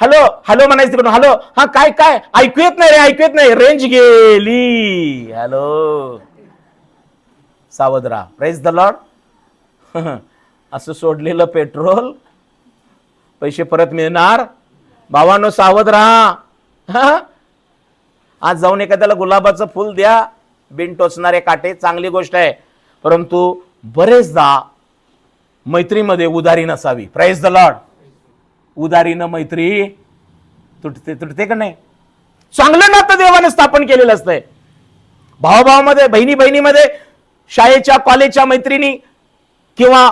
हॅलो हॅलो म्हणायचं तिकडून, हॅलो, हा काय काय, ऐकू येत नाही रे, ऐकू येत नाही, रेंज गेली, हॅलो. सावध राहा. Praise the Lord. असं सोडलेलं पेट्रोल पैसे परत मिळणार. भावांनो, सावध राहा. आज जाऊन एखाद्याला गुलाबाचं फुल द्या, बिन टोचणारे काटे, चांगली गोष्ट आहे. परंतु बरेचदा मैत्रीमध्ये उदारी नसावी. Praise the Lord. उदारीनं मैत्री तुटते का नाही? चांगलं नातं देवाने स्थापन केलेलं असतंय. भावाभावामध्ये, बहिणी बहिणीमध्ये, शाळेच्या कॉलेजच्या मैत्रिणी किंवा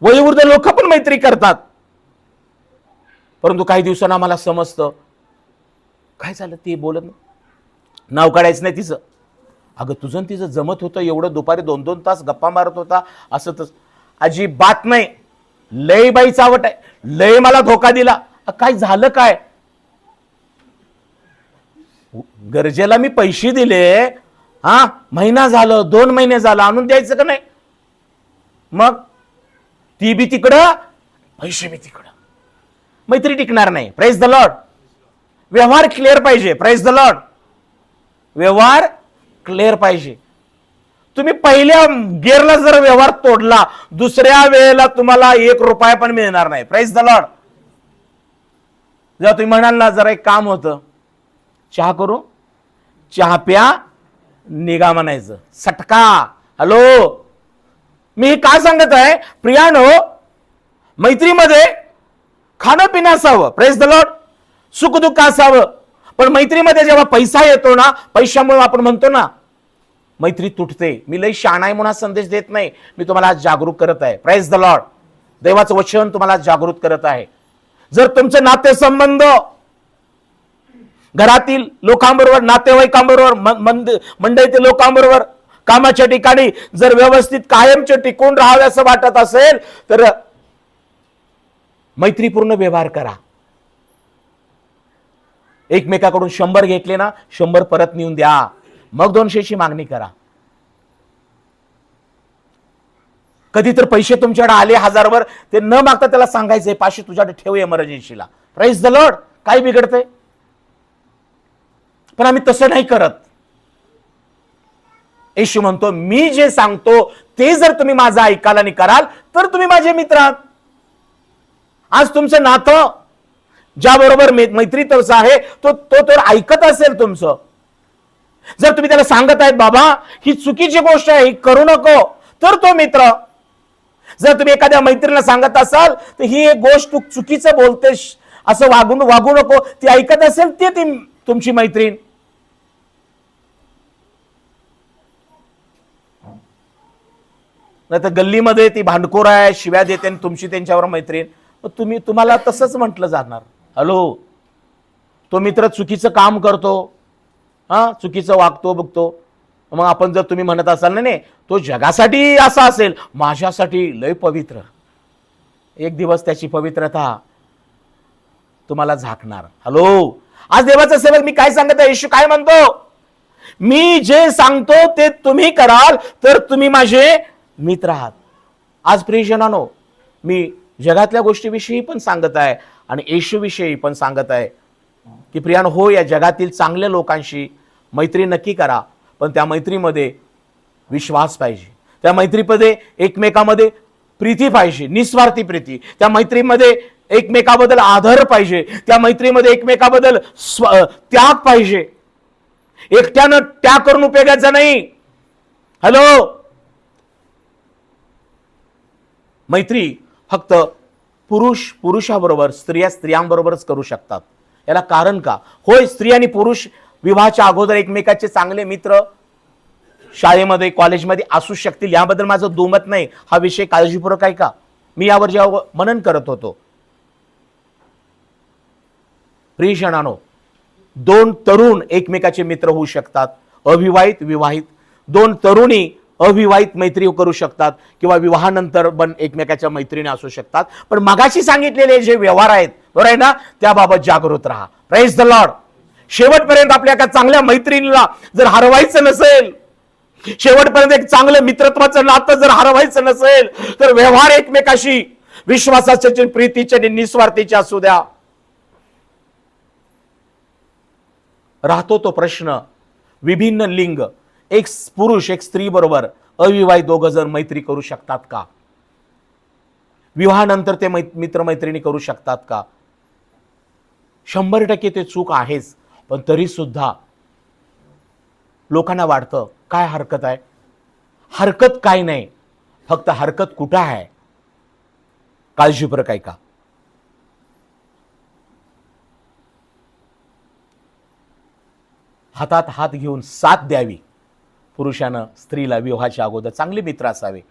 वयोवृद्ध लोक पण मैत्री करतात. परंतु काही दिवसांना आम्हाला समजतं, काय झालं ते बोलत नाही, नाव काढायचं नाही तिचं. अगं तुझं तिचं जमत होतं, एवढं दुपारी 2-2 तास गप्पा मारत होता, असं तसं. अजिबात नाही. लय बाई चावट आहे, लय मला धोका दिला. काय झालं काय? गरजेला मी पैसे दिले, हा, महिना झालं, 2 महिने झालं, आणून द्यायचं का नाही? मग ती बी तिकडं, पैसे बी तिकडं, मैत्री टिकणार नाही. Praise the Lord. व्यवहार क्लिअर पाहिजे. Praise the Lord. व्यवहार क्लिअर पाहिजे. तुम्ही पहिल्या गिअरला जर व्यवहार तोडला, दुसऱ्या वेळेला तुम्हाला 1 रुपया पण मिळणार नाही. Praise the Lord. जेव्हा तुम्ही म्हणाल ना, जरा एक काम होतं, चहा करू, चहा प्या, निघा म्हणायचं, सटका. हॅलो, मी काय सांगत आहे प्रियानो, मैत्रीमध्ये खाणं पिणं असावं. Praise the Lord. सुखदुःख असावं. पण मैत्रीमध्ये जेव्हा पैसा येतो ना, पैशामुळे आपण म्हणतो ना मैत्री तुटते. मी लई शहाणा आहे म्हणून संदेश देत नाही, मी तुम्हाला आज जागरूक करत आहे. Praise the Lord. देवाचं वचन तुम्हाला जागृत करत आहे. जर तुमचे नातेसंबंध घरातील लोकांबरोबर, नातेवाईकांबरोबर, मंडळीतील लोकांबरोबर, कामाच्या ठिकाणी जर व्यवस्थित कायमचे टिकून राहावे असं वाटत असेल, तर मैत्रीपूर्ण व्यवहार करा. एकमेकाकडून 100 घेतले ना, 100 परत नेऊन द्या. मग 200ची मागणी करा. कधी तर पैसे तुमच्याकडे आले 1000 वर, ते न मागता त्याला सांगायचे 500 तुझ्याकडे ठेव इमर्जन्सीला. Praise the Lord. काय बिघडतंय? पण आम्ही तसं नाही करत. येशू म्हणतो, मी जे सांगतो ते जर तुम्ही माझं ऐकाल आणि कराल तर तुम्ही माझे मित्र आहात. आज तुमचं नातं ज्याबरोबर मैत्री तोच आहे, तो तर ऐकत असेल तुमचं. जर तुम्ही त्याला सांगत आहेत, बाबा ही चुकीची गोष्ट आहे, ही करू नको, तर तो मित्र. जर तुम्ही एखाद्या मैत्रिणीला सांगत असाल, तर ही एक गोष्ट तू चुकीचं बोलतेस, असं वागू नको, ती ऐकत असेल, ती तुमची मैत्रीण. नाही तर गल्लीमध्ये ती भांडखोर आहे, शिव्या देते, आणि तुमची त्यांच्यावर मैत्रीण. तुम्हाला तसंच म्हटलं जाणार. हॅलो, तो मित्र चुकीचं काम करतो, हा, चुकीचं वागतो बघतो. मग आपण जर तुम्ही म्हणत असाल नाही तो जगासाठी असा असेल, माझ्यासाठी लय पवित्र, एक दिवस त्याची पवित्रता तुम्हाला झाकणार. हॅलो, आज देवाचा सेवक मी काय सांगत आहे? येशू काय म्हणतो? मी जे सांगतो ते तुम्ही कराल तर तुम्ही माझे मित्र आहात. आज प्रियजनांनो, मी जगातल्या गोष्टीविषयी पण सांगत आहे आणि येशूविषयी पण सांगत आहे की प्रियानो, हो, या जगातील चांगल्या लोकांशी मैत्री नक्की करा, पण त्या मैत्रीमध्ये विश्वास पाहिजे. त्या मैत्रीमध्ये एकमेकामध्ये प्रीती पाहिजे, निस्वार्थी प्रीती. त्या मैत्रीमध्ये एकमेकाबद्दल आदर पाहिजे. त्या मैत्रीमध्ये एकमेकाबद्दल त्याग पाहिजे. एकट्यानं त्याग करून उपयोगाचा नाही. हॅलो, मैत्री फक्त पुरुष पुरुषाबरोबर, स्त्रिया स्त्रियांबरोबरच करू शकतात. याला कारण का? होय, स्त्री आणि पुरुष विवाहाच्या अगोदर एकमेकाचे चांगले मित्र शाळेमध्ये, कॉलेजमध्ये असू शकतील, याबद्दल माझं दुमत नाही. हा विषय काळजीपूर्वक आहे का? मी यावर जेव्हा मनन करत होतो, प्रियजनांनो, 2 तरुण एकमेकाचे मित्र होऊ शकतात. अविवाहित, विवाहित, 2 तरुणी अविवाहित मैत्री करू शकतात किंवा विवाहानंतर पण एकमेकाच्या मैत्रिणी असू शकतात. पण मगाशी सांगितलेले जे व्यवहार आहेत बरोबर आहे ना, त्याबाबत जागृत राहा. Praise the Lord. शेवटपर्यंत आपल्या एका चांगल्या मैत्रिणीला जर हरवायचं नसेल, शेवटपर्यंत एक चांगलं मित्रत्वाचं नातं जर हरवायचं नसेल, तर व्यवहार एकमेकाशी विश्वासाचे, प्रीतीचे आणि निस्वार्थीचे असू द्या. राहतो तो प्रश्न, विभिन्न लिंग, एक पुरुष एक स्त्री बरोबर अविवाहित दोघं जण मैत्री करू शकतात का? विवाहानंतर ते मित्रमैत्रिणी करू शकतात का? 100% ते चूक आहेच. पण तरी सुद्धा लोकांना वाटतं काय हरकत आहे. हरकत काय नाही, फक्त हरकत कुठं आहे काळजीपूर्वक ऐका. हातात हात घेऊन साथ द्यावी. पुरुषानं स्त्रीला विवाहाच्या अगोदर चांगले मित्र असावे.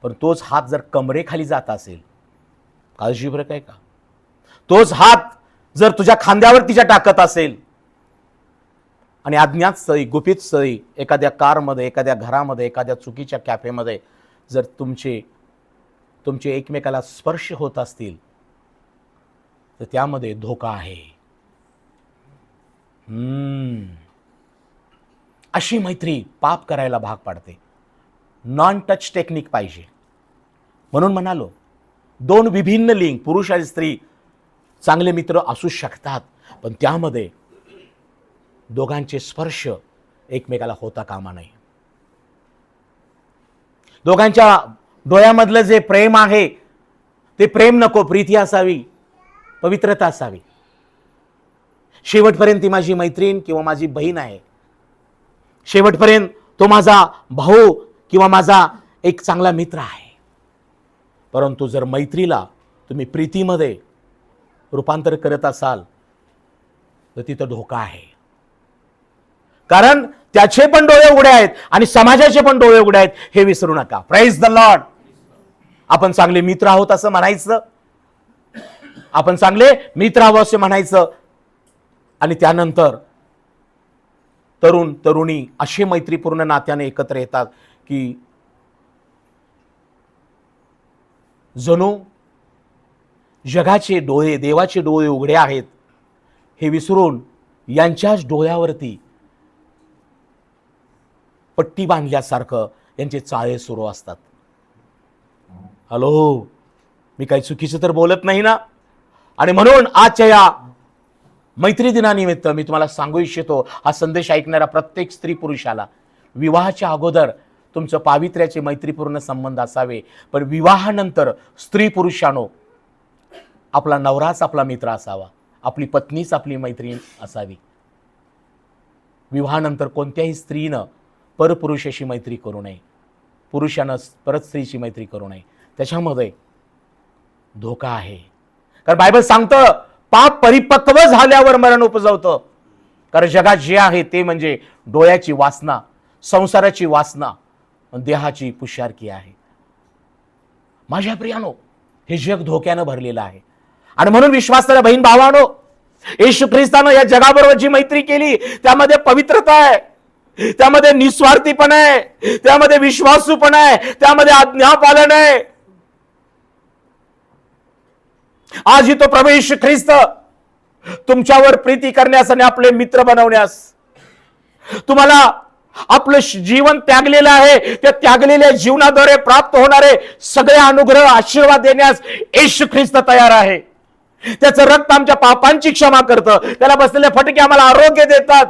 पण तोच हात जर कमरेखाली जात असेल, काळजीपूर्वक ऐका, तोच हात जर तुझ्या खांद्यावर तिच्या टाकत असेल आणि अज्ञात स्थळी, गुपित स्थळी, एखाद्या कारमध्ये, एखाद्या घरामध्ये, एखाद्या चुकीच्या कॅफेमध्ये जर तुमचे एकमेकाला स्पर्श होत असतील, तर त्यामध्ये धोका आहे. अशी मैत्री पाप करायला भाग पाडते. नॉन टच टेक्निक पाहिजे. म्हणून म्हणालो, 2 विभिन्न लिंग, पुरुष आणि स्त्री चांगले मित्र असू शकतात, पण त्यामध्ये दोघांचे स्पर्श एकमेकाला होता कामा नये. दोघांच्या डोळ्यामधलं जे प्रेम आहे ते प्रेम नको, प्रीती असावी, पवित्रता असावी. शेवटपर्यंत ती माझी मैत्रीण किंवा माझी बहीण आहे, शेवटपर्यंत तो माझा भाऊ किंवा माझा एक चांगला मित्र आहे. परंतु जर मैत्रीला तुम्ही प्रीतीमध्ये रूपांतर करत असाल, तर तिथं धोका आहे. कारण त्याचे पण डोळे उघडे आहेत आणि समाजाचे पण डोळे उघडे आहेत, हे विसरू नका. Praise the Lord. आपण चांगले मित्र आहोत असं म्हणायचं, आपण चांगले मित्र आहोत असं म्हणायचं, आणि त्यानंतर तरुण तरुणी असे मैत्रीपूर्ण नात्याने एकत्र येतात की जणू जगाचे डोळे, देवाचे डोळे उघडे आहेत हे विसरून यांच्याच डोळ्यावरती पट्टी बांधल्यासारखं यांचे चाळे सुरू असतात. हॅलो, मी काही चुकीचं तर बोलत नाही ना? आणि म्हणून आजच्या या मैत्री दिनानिमित्त मी तुम्हाला सांगू इच्छितो, हा संदेश ऐकणारा प्रत्येक स्त्री पुरुषाला, विवाहाच्या अगोदर तुमचं पावित्र्याचे मैत्रीपूर्ण संबंध असावे, पण विवाहानंतर स्त्री पुरुषानो आपला नवराच आपला मित्र असावा, आपली पत्नीच आपली मैत्रीण असावी. विवाहानंतर कोणत्याही स्त्रीनं परपुरुषाशी मैत्री करू नये, पुरुषानं परत स्त्रीची मैत्री करू नये. त्याच्यामध्ये धोका आहे. कारण बायबल सांगतं पाप परिपक्व झाल्यावर मरण उपजवतं. कारण जगात जे आहे ते म्हणजे डोळ्याची वासना, संसाराची वासना, देहाची पुष्यारकी आहे. माझ्या प्रियानो, हे जग धोक्यानं भरलेलं आहे. आणि म्हणून विश्वासाला बहीण भावानो, येशू ख्रिस्तानं या जगाबरोबर जी मैत्री केली त्यामध्ये पवित्रता आहे, त्यामध्ये निस्वार्थीपण आहे, त्यामध्ये विश्वासूपण आहे, त्यामध्ये आज्ञापालन आहे. आज ही तो प्रभू येशू ख्रिस्त तुमच्यावर प्रीती करण्यास आणि आपले मित्र बनवण्यास, तुम्हाला आपलं जीवन त्यागलेलं आहे, त्या त्यागलेल्या जीवनाद्वारे प्राप्त होणारे सगळे अनुग्रह आशीर्वाद देण्यास येशू ख्रिस्त तयार आहे. त्याचं रक्त आमच्या पापांची क्षमा करतं, त्याला बसलेले फटके आम्हाला आरोग्य देतात.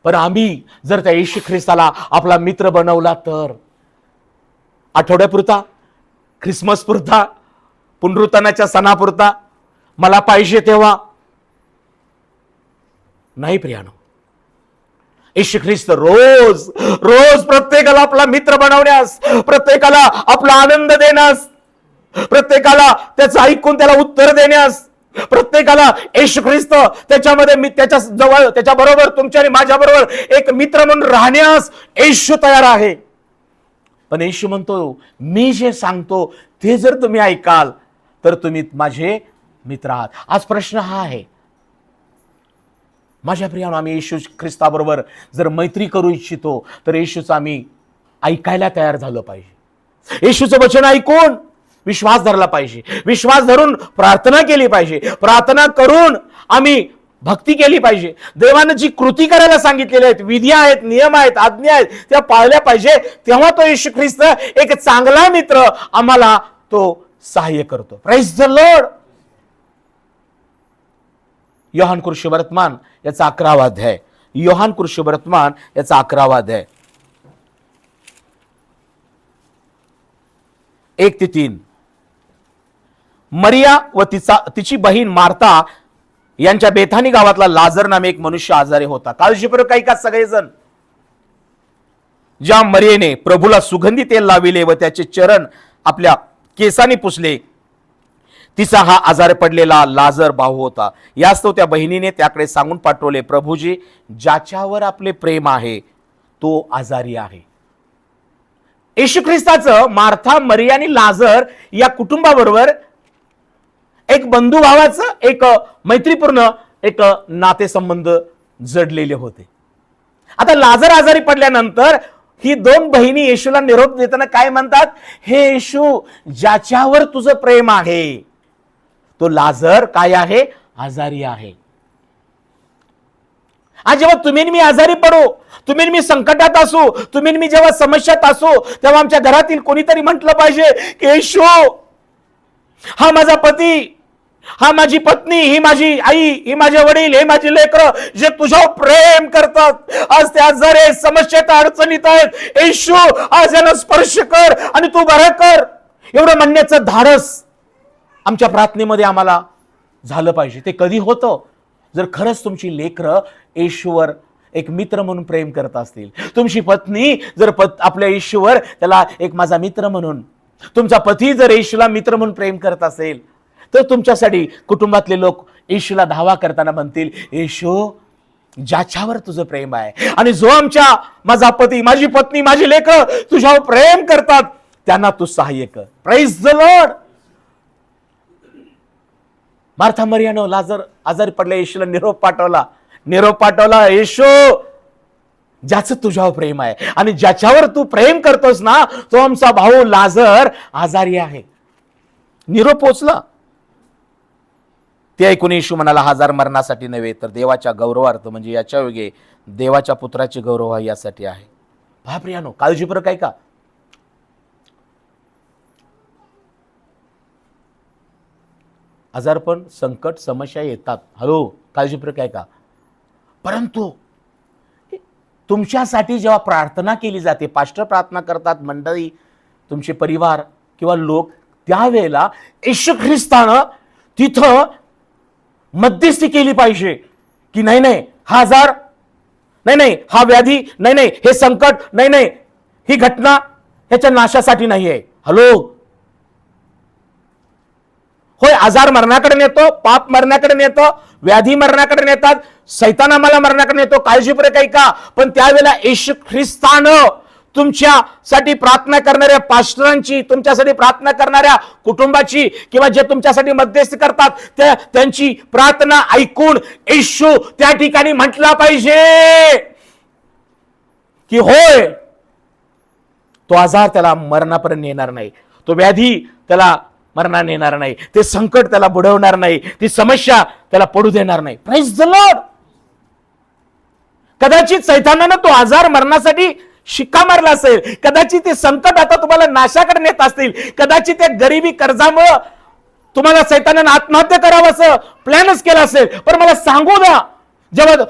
पण आम्ही जर त्या येशू ख्रिस्ताला आपला मित्र बनवला तर आठवड्यापुरता, ख्रिसमस पुरता, पुनरुत्थानाच्या सणापुरता, मला पाहिजे तेव्हा नाही प्रियानो. येशू ख्रिस्त रोज रोज प्रत्येकाला आपला मित्र बनवण्यास, प्रत्येकाला आपला आनंद देण्यास, प्रत्येकाला त्याचं ऐकून त्याला उत्तर देण्यास, प्रत्येकाला येशू ख्रिस्त त्याच्यामध्ये त्याच्या जवळ, त्याच्या बरोबर, तुमच्या आणि माझ्या बरोबर एक मित्र म्हणून राहण्यास येशू तयार आहे. पण येशू म्हणतो, मी जे सांगतो ते जर तुम्ही ऐकाल तर तुम्ही माझे मित्र आहात. आज प्रश्न हा आहे, माझ्या प्रियानो, आम्ही येशू ख्रिस्ताबरोबर जर मैत्री करू इच्छितो तर येशूचं आम्ही ऐकायला तयार झालं पाहिजे. येशूचं वचन ऐकून विश्वास धरला पाहिजे. विश्वास धरून प्रार्थना केली पाहिजे. प्रार्थना करून आम्ही भक्ती केली पाहिजे. देवानं जी कृती करायला सांगितलेल्या आहेत, विधी आहेत, नियम आहेत, आज्ञा आहेत, त्या पाळल्या पाहिजे. तेव्हा तो येशू ख्रिस्त एक चांगला मित्र आम्हाला तो सहाय्य करतो. Praise the Lord. योहान कृष्णवर्तमान याचा 11वा अध्याय. योहान कृष्णवर्तमान याचा 11वा अध्याय 1 ते 3. मरिया व तिची बहीण मार्था यांच्या बेथानी गावातला लाजर नामे एक मनुष्य आजारी होता. काळजीपूर्वक ऐका सगळेजण. ज्या मरियेने प्रभूला सुगंधी तेल लाविले व त्याचे चरण आपल्या केसाने पुसले, तिचा हा आजार पडलेला लाजर भाऊ होता. यास्तव त्या बहिणीने त्याकडे सांगून पाठवले, प्रभूजी, ज्याच्यावर आपले प्रेम आहे तो आजारी आहे. येशू ख्रिस्ताचं मार्था, मरिया आणि लाजर या कुटुंबाबरोबर एक बंधुभावाचं, एक मैत्रीपूर्ण एक नातेसंबंध जडलेले होते. आता लाजर आजारी पडल्यानंतर ही दोन बहिणी येशूला निरोप देताना काय म्हणतात? हे येशू, ज्याच्यावर तुझं प्रेम आहे तो लाजर काय आहे? आजारी आहे. आज जेव्हा तुम्ही मी आजारी पडू, तुम्ही मी संकटात असू, तुम्ही मी जेव्हा समस्यात असू, तेव्हा आमच्या घरातील कोणीतरी म्हटलं पाहिजे की येशू, हा माझा पती, हा माझी पत्नी, ही माझी आई, ही माझे वडील, हे माझे लेकरं जे तुझ्यावर प्रेम करतात, आज ते आजारी समस्येत अडचणीत आहेत. येशू, आज यांना स्पर्श कर आणि तू बरं कर. एवढं म्हणण्याचं धाडस आमच्या प्रार्थनेमध्ये आम्हाला झालं पाहिजे. ते कधी होतं? जर खरंच तुमची लेकरं येशूवर एक मित्र म्हणून प्रेम करत असतील, तुमची पत्नी जर आपल्या येशूवर त्याला एक माझा मित्र म्हणून, तुमचा पती जर येशूला मित्र म्हणून प्रेम करत असेल, तर तुमच्यासाठी कुटुंबातले लोक येशूला धावा करताना म्हणतील, येशू, ज्याच्यावर तुझं प्रेम आहे आणि जो माझा पती, माझी पत्नी, माझी लेकरं तुझ्यावर प्रेम करतात, त्यांना तू सहाय्य कर. Praise the Lord. मार्था, मरियानो लाजर आजारी पडले, येशूला निरोप पाठवला, येशू, ज्याचं तुझ्यावर प्रेम आहे आणि ज्याच्यावर तू प्रेम करतोस ना, तो आमचा भाऊ लाजर आजारी आहे. निरोप पोचला. ते ऐकून येशू म्हणाला, आजार मरणासाठी नव्हे तर देवाच्या गौरवार्थ, म्हणजे याच्या योगे देवाच्या पुत्राचे गौरव यासाठी आहे. पहा प्रियानो, काळजीपूर्वक ऐका. आजारपण, संकट, समस्या येतात. हॅलो, काळजीपूर्वक ऐका. परंतु तुमच्यासाठी जेव्हा प्रार्थना केली जाते, पास्टर प्रार्थना करतात, मंडळी, तुमचे परिवार किंवा लोक, त्यावेळेला येशू ख्रिस्तानं तिथं मध्यस्थी केली पाहिजे की नाही, हा आजार नाही, हा व्याधी नाही, हे संकट नाही, ही घटना ह्याच्या नाशासाठी नाही आहे. हॅलो, होय, आजार मरणाकडे नेतो, पाप मरणाकडे नेतो, व्याधी मरणाकडे नेतात, सैतान आम्हाला मरणाकडे नेतो. काळजीपूर्वक ऐका. पण त्यावेळेला येशू ख्रिस्तानं तुमच्यासाठी प्रार्थना करणाऱ्या पास्टरांची, तुमच्यासाठी प्रार्थना करणाऱ्या कुटुंबाची, किंवा जे तुमच्यासाठी मध्यस्थी करतात त्यांची प्रार्थना ऐकून येशू त्या ठिकाणी म्हटला पाहिजे की होय, तो आजार त्याला मरणापर्यंत नेणार नाही, तो व्याधी त्याला मरणार नेणार नाही, ते संकट त्याला बुडवणार नाही, ती समस्या त्याला पडू देणार नाही. Praise the Lord. कदाचित सैतानानं तो आजार मरणासाठी शिक्का मारला असेल, कदाचित ते संकट आता तुम्हाला नाशाकडे नेत असतील, कदाचित त्या गरिबी कर्जामुळे तुम्हाला सैतानानं आत्महत्या करावं असं प्लॅनच केला असेल. पण मला सांगू द्या, जेव्हा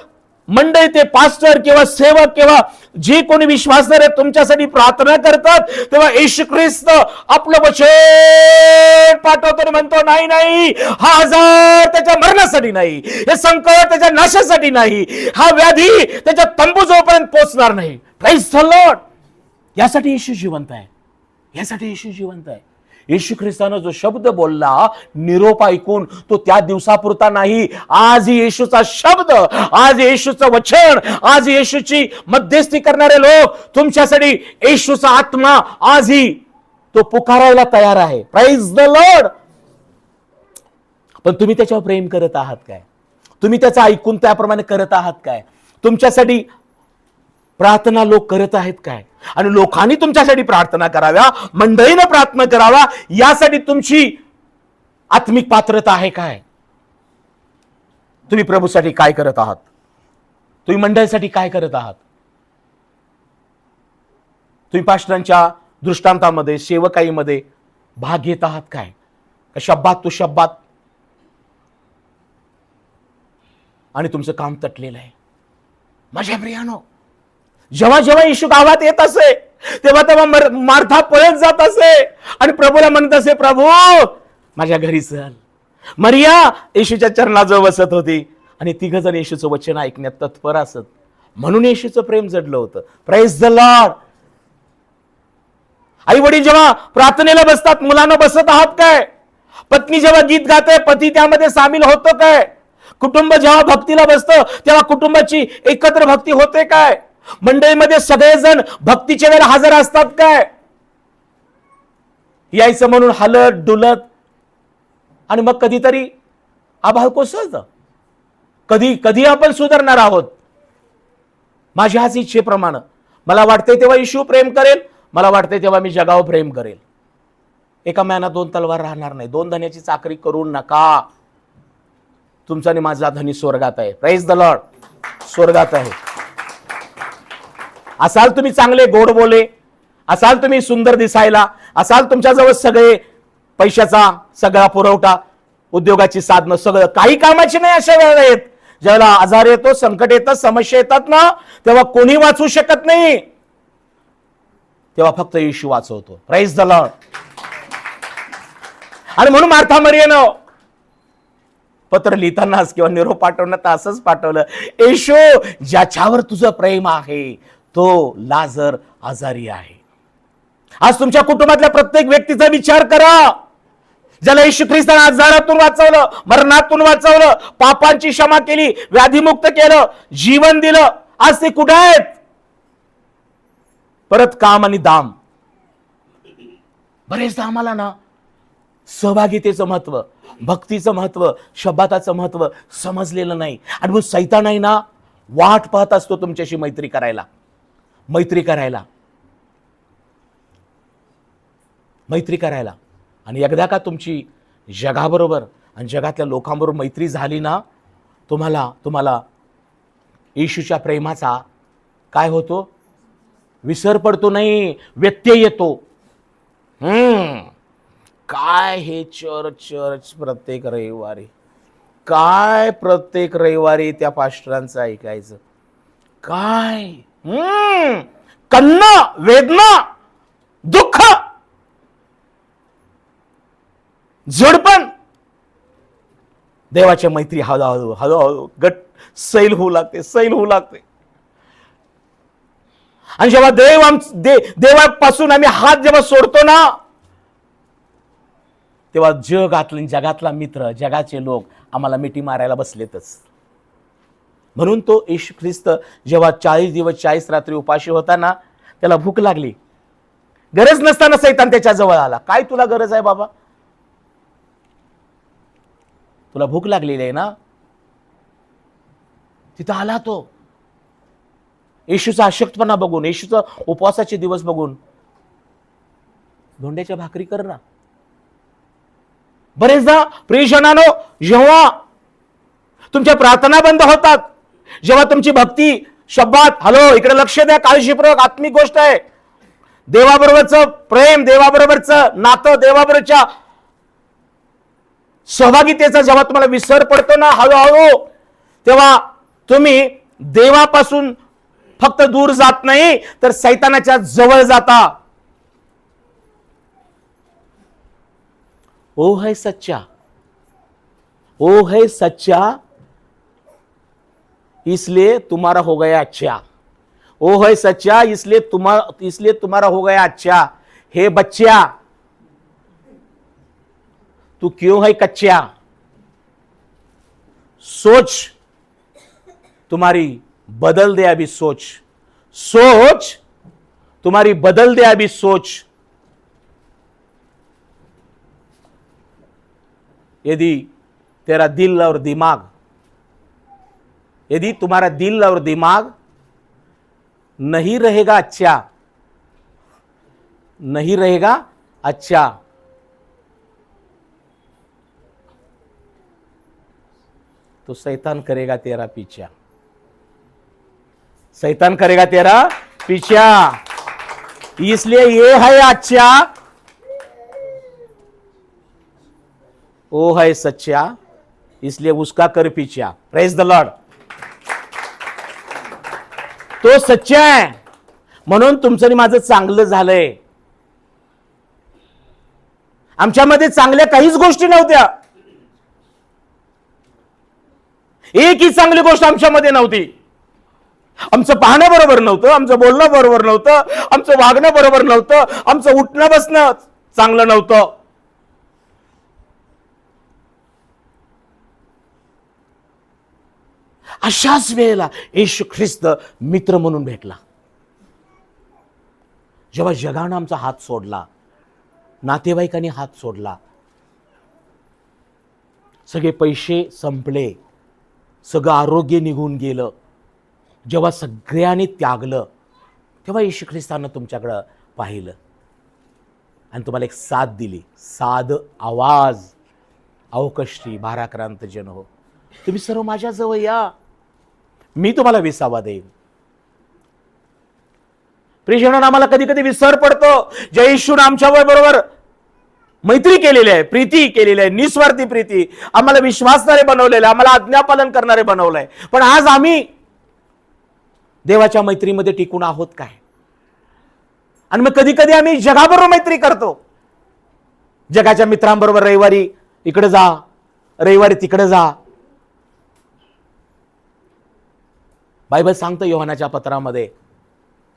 मंडळी, ते पास्टर किंवा सेवक किंवा जे कोणी विश्वासणारे तुमच्यासाठी प्रार्थना करतात, तेव्हा येशू ख्रिस्त आपलं वचन पाठवतो, म्हणतो, नाही, हा आजार त्याच्या मरणासाठी नाही, हे संकट त्याच्या नाशासाठी नाही, हा व्याधी त्याच्या तंबू जोपर्यंत पोहोचणार नाही. Praise the Lord. यासाठी येशू जिवंत आहे. येशू ख्रिस्तानं जो शब्द बोलला, निरोप ऐकून, तो त्या दिवसापुरता नाही. आज येशूचा शब्द, आज येशूचं वचन, आज येशूची मध्यस्थी करणारे लोक तुमच्यासाठी, येशूचा आत्मा आजही तो पुकारायला तयार आहे. Praise the Lord. पण तुम्ही त्याच्यावर प्रेम करत आहात काय? तुम्ही त्याचं ऐकून त्याप्रमाणे करत आहात काय? तुमच्यासाठी प्रार्थना लोक करत आहेत काय? आणि लोकांनी तुमच्यासाठी प्रार्थना कराव्या, मंडळीनं प्रार्थना करावा, यासाठी तुमची आत्मिक पात्रता आहे काय? तुम्ही प्रभूसाठी काय करत आहात? तुम्ही मंडळीसाठी काय करत आहात? तुम्ही पास्टरांच्या दृष्टांतामध्ये, सेवकाईमध्ये भाग घेत आहात काय? शब्दात तू शब्दात आणि तुमचं काम तटलेलं आहे. माझ्या प्रियानो, जेव्हा जेव्हा येशू गावात येत असे तेव्हा तेव्हा मार्था पळत जात असे आणि प्रभूला म्हणत असे, प्रभू माझ्या घरी चल. मरिया येशूच्या चरणाजवळ बसत होती आणि तिघ जण येशूचं वचन ऐकण्यात तत्पर असत. म्हणून येशूचं प्रेम जडलं होतं. Praise the Lord. आई वडील जेव्हा प्रार्थनेला बसतात, मुलांना बसत आहात काय? पत्नी जेव्हा गीत गाते, पती त्यामध्ये सामील होतो काय? कुटुंब जेव्हा भक्तीला बसतं तेव्हा कुटुंबाची एकत्र भक्ती होते काय? मंडळीमध्ये सगळेजण भक्तीच्या वेळेला हजर असतात काय? यायचं म्हणून हलत डुलत आणि मग कधीतरी आभाळ कोसळतं. कधी आपण सुधारणार आहोत? माझ्या हाच इच्छेप्रमाणे मला वाटतंय तेव्हा येशू प्रेम करेल, मला वाटतंय तेव्हा मी जगावर प्रेम करेल. एका म्याना दोन तलवार राहणार नाही. दोन धन्याची चाकरी करू नका. तुमचा आणि माझा धनी स्वर्गात आहे. Praise the Lord. स्वर्गात आहे. असाल तुम्ही चांगले गोड बोले, असाल तुम्ही सुंदर दिसायला, असाल तुमच्याजवळ सगळे पैशाचा सगळा पुरवठा, उद्योगाची साधनं, सगळं काही कामाची नाही. अशा वेळेला येत ज्यावेळेला आजार येतो, संकट येतात, समस्या येतात ना, तेव्हा कोणी वाचू शकत नाही. तेव्हा फक्त येशू वाचवतो. Praise the Lord. आणि म्हणून मार्था मरियेनं पत्र लिहितानाच किंवा निरोप पाठवण्यात असंच पाठवलं, येशू ज्याच्यावर तुझं प्रेम आहे तो लाजर आजारी आहे. आज तुमच्या कुटुंबातल्या प्रत्येक व्यक्तीचा विचार करा, ज्याला येशू ख्रिस्ताने आजारातून वाचवलं, मरणातून वाचवलं, पापांची क्षमा केली, व्याधीमुक्त केलं, जीवन दिलं. आज ते कुठे आहेत? परत काम आणि दाम. बरेचदा आम्हाला ना सहभागितेचं महत्व, भक्तीचं महत्व, शब्दाचं महत्व समजलेलं नाही. आणि मग सैतान आहे ना वाट पाहत असतो तुमच्याशी मैत्री करायला. आणि एकदा का तुमची जगाबरोबर आणि जगातल्या लोकांबरोबर मैत्री झाली ना, तुम्हाला येशूच्या प्रेमाचा काय होतो? विसर पडतो नाही, व्यत्यय येतो. काय हे चर्च प्रत्येक रविवारी, काय प्रत्येक रविवारी त्या पास्टरांचं ऐकायचं, काय कन्न, वेदना, दुःख, जडपण. देवाच्या मैत्री हळूहळू गट सैल होऊ लागते. आणि जेव्हा देवापासून आम्ही हात जेव्हा सोडतो ना, तेव्हा जगातला मित्र, जगाचे लोक आम्हाला मिठी मारायला बसलेतच. म्हणून तो येशू ख्रिस्त जेव्हा 40 दिवस 40 रात्री उपाशी होता ना, त्याला भूक लागली. गरज नसताना सैतान त्याच्या जवळ आला. काय तुला गरज आहे बाबा? तुला भूक लागलेली आहे ना? तिथं आला तो. येशूचा अशक्तपणा बघून, येशूचा उपवासाचे दिवस बघून, धोंड्याच्या भाकरी कर ना. बरेचदा प्रियजनांनो, जेव्हा तुमच्या प्रार्थना बंद होतात, जेव्हा तुमची भक्ती शब्दात, हॅलो इकडे लक्ष द्या, काळजीपूर्वक आत्मिक गोष्ट आहे, देवाबरोबरचं प्रेम, देवाबरोबरचं नातं, देवाबरोबरच्या सहभागितेचा जेव्हा तुम्हाला विसर पडतो ना हळूहळू, तेव्हा तुम्ही देवापासून फक्त दूर जात नाही तर सैतानाच्या जवळ जाता. ओ है सच्चा इसलिए तुम्हारा हो गया अच्छा. ओ है सच्चा इसलिए तुम्हारा हो गया अच्छा. हे बच्चा तू क्यों है कच्चा? सोच तुम्हारी बदल दे अभी. सोच तुम्हारी बदल दे अभी. सोच. यदि तेरा दिल और दिमाग यदि तुम्हारा दिल और दिमाग नहीं रहेगा अच्छा, नहीं रहेगा अच्छा, तो शैतान करेगा तेरा पीछा, शैतान करेगा तेरा पीछा। इसलिए ये है अच्छा, वो है सच्चा, इसलिए उसका कर पीछा। Praise the Lord. तो सच्चा आहे म्हणून तुमचं आणि माझं चांगलं झालंय. आमच्यामध्ये चांगल्या काहीच गोष्टी नव्हत्या, एकही चांगली गोष्ट आमच्यामध्ये नव्हती. आमचं पाहणं बरोबर नव्हतं, आमचं बोलणं बरोबर नव्हतं, आमचं वागणं बरोबर नव्हतं, आमचं उठणं बसणं चांगलं नव्हतं. अशाच वेळेला येशू ख्रिस्त मित्र म्हणून भेटला. जेव्हा जगानं आमचा हात सोडला, नातेवाईकांनी हात सोडला, सगळे पैसे संपले, सगळं आरोग्य निघून गेलं, जेव्हा सगळ्यांनी त्यागलं, तेव्हा येशू ख्रिस्तानं तुमच्याकडं पाहिलं आणि तुम्हाला एक साथ दिली. साध आवाज, अवकष्टी भाराक्रांत जन हो, तुम्ही सर्व माझ्याजवळ या, मी तुम्हाला विसावा देईन. प्रियजनांनो, आम्हाला कधी कधी विसर पडतो. जय येशूने आमच्यावर बरोबर मैत्री केलेली आहे, प्रीती केलेली आहे, निस्वार्थी प्रीती. आम्हाला विश्वासणारे बनवलेले, आम्हाला आज्ञापालन करणारे बनवलंय. पण आज आम्ही देवाच्या मैत्रीमध्ये टिकून आहोत काय? आणि मग कधी कधी आम्ही जगाबरोबर मैत्री करतो. जगाच्या मित्रांबरोबर रविवारी इकडे जा, रविवारी तिकडे जा. बायबल सांगतं योहानाच्या पत्रामध्ये,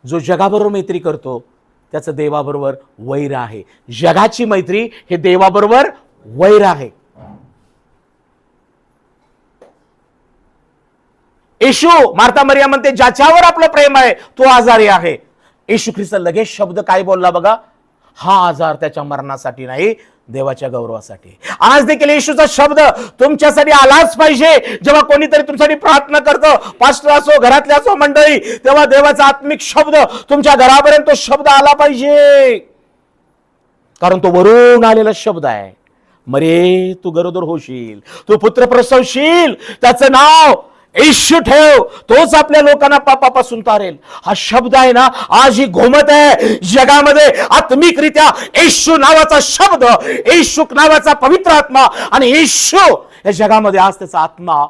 जो जगाबरोबर मैत्री करतो त्याचं देवाबरोबर वैर आहे. जगाची मैत्री हे देवाबरोबर वैर आहे. येशू, मार्था मरियम म्हणते ज्याच्यावर आपलं प्रेम आहे तो आजारी आहे. येशू ख्रिस्त लगेच शब्द काय बोलला बघा, हा आजार त्याच्या मरणासाठी नाही, देवाच्या गौरवासाठी. आज देखील येशूचा शब्द तुमच्यासाठी आलाच पाहिजे. जेव्हा कोणीतरी तुमच्यासाठी प्रार्थना करतो, पास्टर असो, घरातल्या असो मंडळी, तेव्हा देवाचा आत्मिक शब्द तुमच्या घरापर्यंत तो शब्द आला पाहिजे, कारण तो वरून आलेला शब्द आहे. मरे तू गरोदर होशील, तू पुत्र प्रसवशील, त्याचं नाव येशू ठेव, तोच आपल्या लोकांना पापापासून तारेल. हा शब्द आहे ना, आज ही घुमत आहे जगामध्ये आत्मिकरित्या. येशू नावाचा शब्द, येशू नावाचा पवित्र आत्मा आणि येशू या जगामध्ये आज त्याचा आत्मा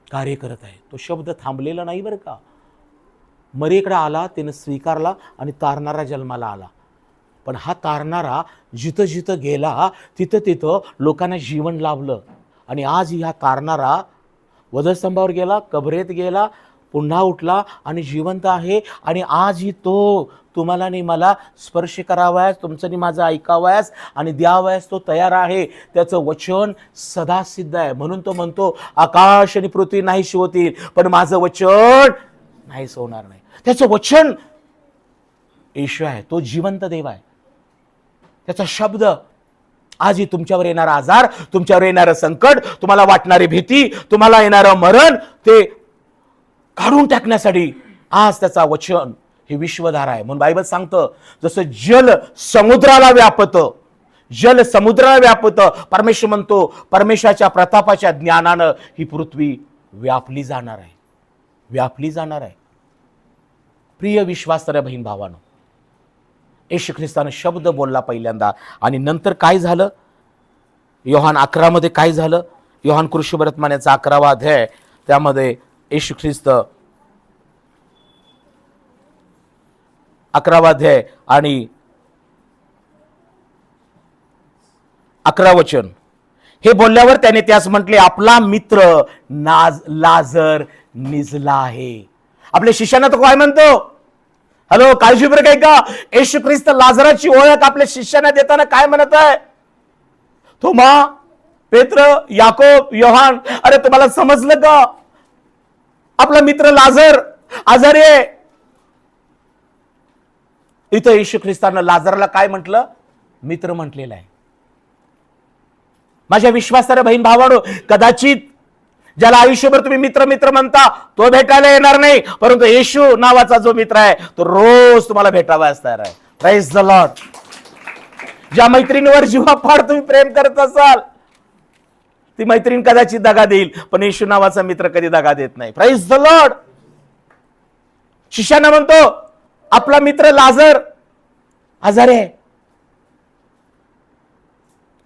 कार्य करत आहे. तो शब्द थांबलेला नाही बरं का. मरीकडे आला, त्याने स्वीकारला आणि तारणारा जन्माला आला. पण हा तारणारा जिथं जिथं गेला तिथं तिथं लोकांना जीवन लाभलं. आणि आज ह्या तारणारा वधस्तंभावर गेला, कबरेत गेला, पुन्हा उठला आणि जिवंत आहे. आणि आजही तो तुम्हाला आणि मला स्पर्श करावयास, तुमचं आणि माझं ऐकावयास आणि द्यावयास तो तयार आहे. त्याचं वचन सदा सिद्ध आहे. म्हणून तो म्हणतो, आकाश आणि पृथ्वी नाहीशी होतील पण माझं वचन नाहीच होणार नाही. त्याचं वचन येशू आहे, तो जिवंत देव आहे. त्याचा शब्द आजही तुमच्यावर येणारा आजार, तुमच्यावर येणारं संकट, तुम्हाला वाटणारी भीती, तुम्हाला येणारं मरण, ते काढून टाकण्यासाठी आज त्याचा वचन हे विश्वधारा आहे. म्हणून बायबल सांगतं, जसं जल समुद्राला व्यापतं, जल समुद्राला व्यापतं, परमेश्वर म्हणतो परमेश्वराच्या प्रतापाच्या ज्ञानानं ही पृथ्वी व्यापली जाणार आहे, व्यापली जाणार आहे. प्रिय विश्वासणाऱ्या बहीण भावांनो, येशू ख्रिस्ताने शब्द बोलला पहिल्यांदा आणि नंतर काय झालं? योहान 11 मध्ये काय झालं? योहान कृष्णवर्तमानाचा 11वा अध्याय, त्यामध्ये येशू ख्रिस्त 11वा अध्याय आणि 11 वचन हे बोलल्यावर त्याने त्यास म्हटले, आपला मित्र लाजर निजला आहे. आपल्या शिष्यांना तो काय म्हणतो? हॅलो, काळजी बरं काय का? येशू ख्रिस्त लाजराची ओळख आपल्या शिष्यांना देताना काय म्हणत आहे? थोमा, पेत्र, याकोब, योहान, अरे तुम्हाला समजलं का? आपला मित्र लाजर आजारी आहे. इथं येशू ख्रिस्तानं लाजरला काय म्हटलं? मित्र म्हटलेलं आहे. माझ्या विश्वासाच्या बहीण भावांनो, कदाचित ज्याला आयुष्यभर तुम्ही मित्र मित्र म्हणता तो भेटायला येणार नाही, परंतु येशू नावाचा जो मित्र आहे तो रोज तुम्हाला भेटावा असणार आहे. Praise the Lord. ज्या मैत्रिणीवर जीवापाड तुम्ही प्रेम करत असाल ती मैत्रीण कदाचित दगा देईल, पण येशू नावाचा मित्र कधी दगा देत नाही. Praise the Lord. शिष्याना म्हणतो आपला मित्र लाजर आजारी आहे,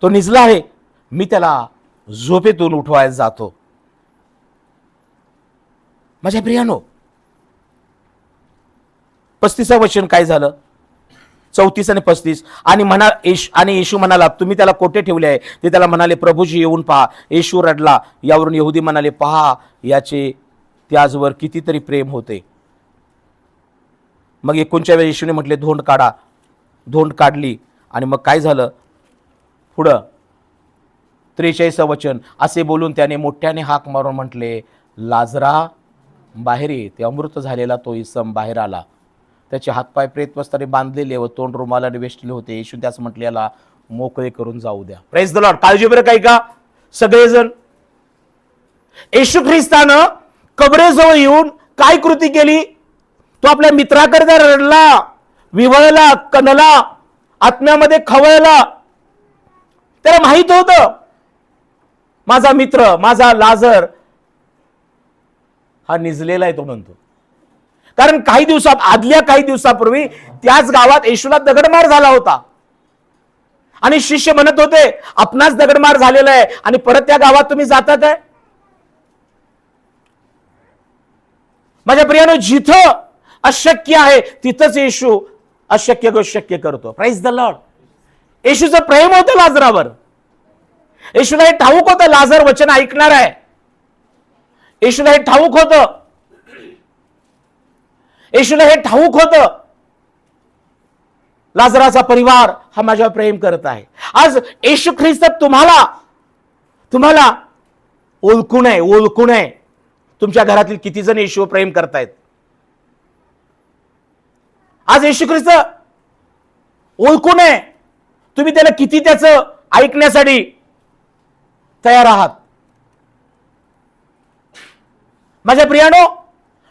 तो निजला आहे, मी त्याला झोपेतून उठवायला जातो. माझ्या प्रियानो, 35 वचन काय झालं, 34 आणि 35. आणि येशू म्हणाला तुम्ही त्याला कोठे ठेवले आहे? ते त्याला म्हणाले प्रभूजी येऊन पहा. येशू रडला. यावरून यहुदी म्हणाले पहा याचे त्याचवर कितीतरी प्रेम होते. मग 39 वेळी येशूने म्हटले धोंड काढा. धोंड काढली. आणि मग काय झालं पुढं 43 वचन. असे बोलून त्याने मोठ्याने हाक मारून म्हटले लाजरा बाहेर ये. ते अमृत झालेला तो इसम बाहेर आला. त्याचे हातपाय प्रेत वस्त्राने बांधलेले व तोंड रुमालाने वेष्टले होते. येशू त्यास म्हटले याला मोकळे करून जाऊ द्या. Praise the Lord. काळजी बरं काही का सगळेजण. येशू ख्रिस्तानं कबरेजवळ येऊन काय कृती केली? तो आपल्या मित्राकरता रडला, विव्हळला, कणला, आत्म्यामध्ये खवळला. त्याला माहित होतं माझा मित्र माझा लाजर हा निजलेला आहे. तो म्हणतो कारण आदल्या काही दिवसापूर्वी त्याच गावात येशूला दगडमार झाला होता आणि शिष्य म्हणत होते आपणास दगडमार झालेला आहे आणि परत त्या गावात तुम्ही जाता काय? माझ्या प्रियानो, जिथं अशक्य आहे तिथंच येशू अशक्य गोष्ट शक्य करतो. Praise the Lord. येशूचं प्रेम होतं लाजरावर. येशूला हे ठाऊक होतं लाजर वचन ऐकणार आहे. येशूला हे ठाऊक होतं. येशूला हे ठाऊक होतं लाजराचा परिवार हा माझ्यावर प्रेम करत आहे. आज येशू ख्रिस्त तुम्हाला ओळखून आहे तुमच्या घरातील किती जण येशूवर प्रेम करतायत. आज येशू ख्रिस्त ओळखून आहे तुम्ही त्याला किती त्याचं ऐकण्यासाठी तयार आहात. माझ्या प्रियानो,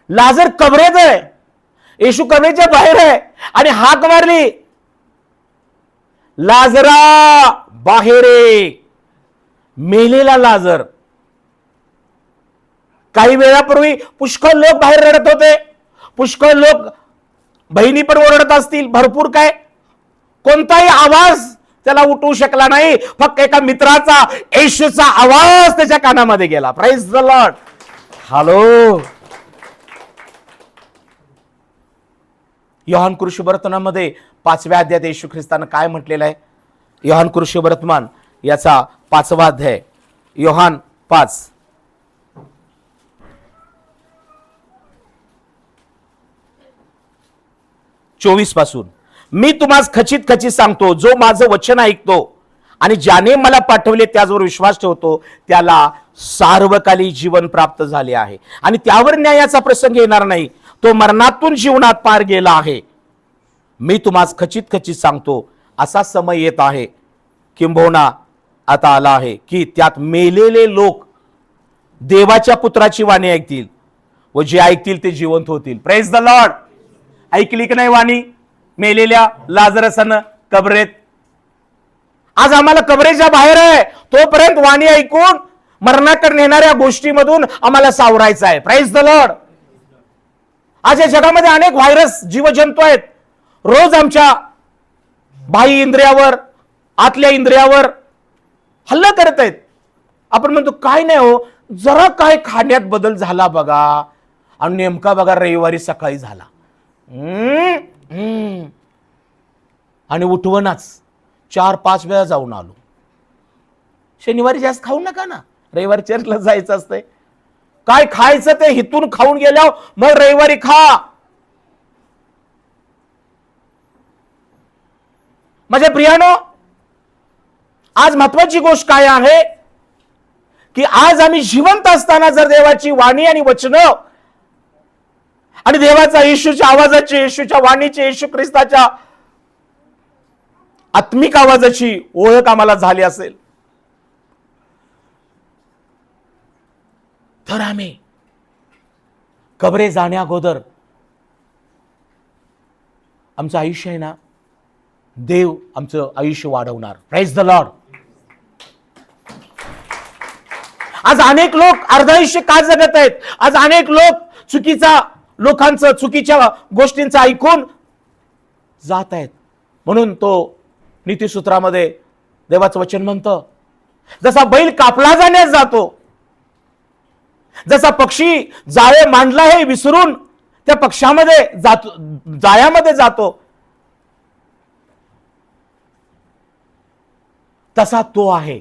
लाजर कबरेत आहे, येशू कबरेच्या बाहेर आहे आणि हाक मारली लाजरा बाहेर ये. मेलेला लाजर. काही वेळापूर्वी पुष्कळ लोक बाहेर रडत होते. पुष्कळ लोक बहिणी पण ओरडत असतील. भरपूर काय कोणताही आवाज त्याला उठवू शकला नाही. फक्त एका मित्राचा येशूचा आवाज त्याच्या कानामध्ये गेला. Praise the Lord. Hello. Yohan कृष्णवर्तमानामध्ये 5व्या अध्यायात येशू ख्रिस्तानं काय म्हटलेलं आहे? योहान कृष्णवर्तमान याचा 5वा अध्याय. योहान 5 24 पासून. मी तुम्हाला खचित खचित सांगतो जो माझं वचन ऐकतो आणि ज्याने मला पाठवले त्याचवर विश्वास ठेवतो त्याला सार्वकालिक जीवन प्राप्त झाले आहे आणि त्यावर न्यायाचा प्रसंग येणार नाही. तो मरणातून जीवनात पार गेला आहे. मी तुम्हाला खचित खचित सांगतो असा समय येत आहे किंबहुना आता आला आहे की त्यात मेलेले लोक देवाच्या पुत्राची वाणी ऐकतील व जे ऐकतील ते जिवंत होतील. Praise the Lord. ऐकली की नाही वाणी मेलेल्या लाजरसानं कबरेत? आज आम्हाला कबरेच्या बाहेर आहे तोपर्यंत वाणी ऐकून मरणाकडे नेणाऱ्या गोष्टीमधून आम्हाला सावरायचं आहे. Praise the Lord. आज या जगामध्ये अनेक व्हायरस जीवजंतू आहेत. रोज आमच्या बाह्य इंद्रियावर आतल्या इंद्रियावर हल्ला करत आहेत. आपण म्हणतो काय नाही हो, जरा काय खाण्यात बदल झाला बघा आणि नेमका बघा रविवारी सकाळी झाला आणि उठवणाच 4-5 वेळा जाऊन आलो. शनिवारी जास्त खाऊ नका ना, रविवारी चर्चला जायचं असतंय. काय खायचं ते हितून खाऊन गेल्यावर मग रविवारी खा. माझ्या प्रियानो, आज महत्वाची गोष्ट काय आहे की आज आम्ही जिवंत असताना जर देवाची वाणी आणि वचन आणि देवाचा येशूच्या आवाजाची, येशूच्या वाणीची, येशू ख्रिस्ताच्या आत्मिक आवाजाची ओळख आम्हाला झाली असेल तर आम्ही कबरे जाण्या अगोदर आमचं आयुष्य आहे ना, देव आमचं आयुष्य वाढवणार. Praise the Lord. आज अनेक लोक अर्ध आयुष्य का जगत आहेत? आज अनेक लोक लोकांचं चुकीच्या गोष्टींचं ऐकून जात आहेत. म्हणून तो नीतिसूत्रामध्ये देवाचं वचन म्हणतं, जसा बैल कापला जाण्यास जातो, जसा पक्षी जाळे मांडला हे विसरून त्या पक्षामध्ये जातो, जाळ्यामध्ये जातो, तसा तो आहे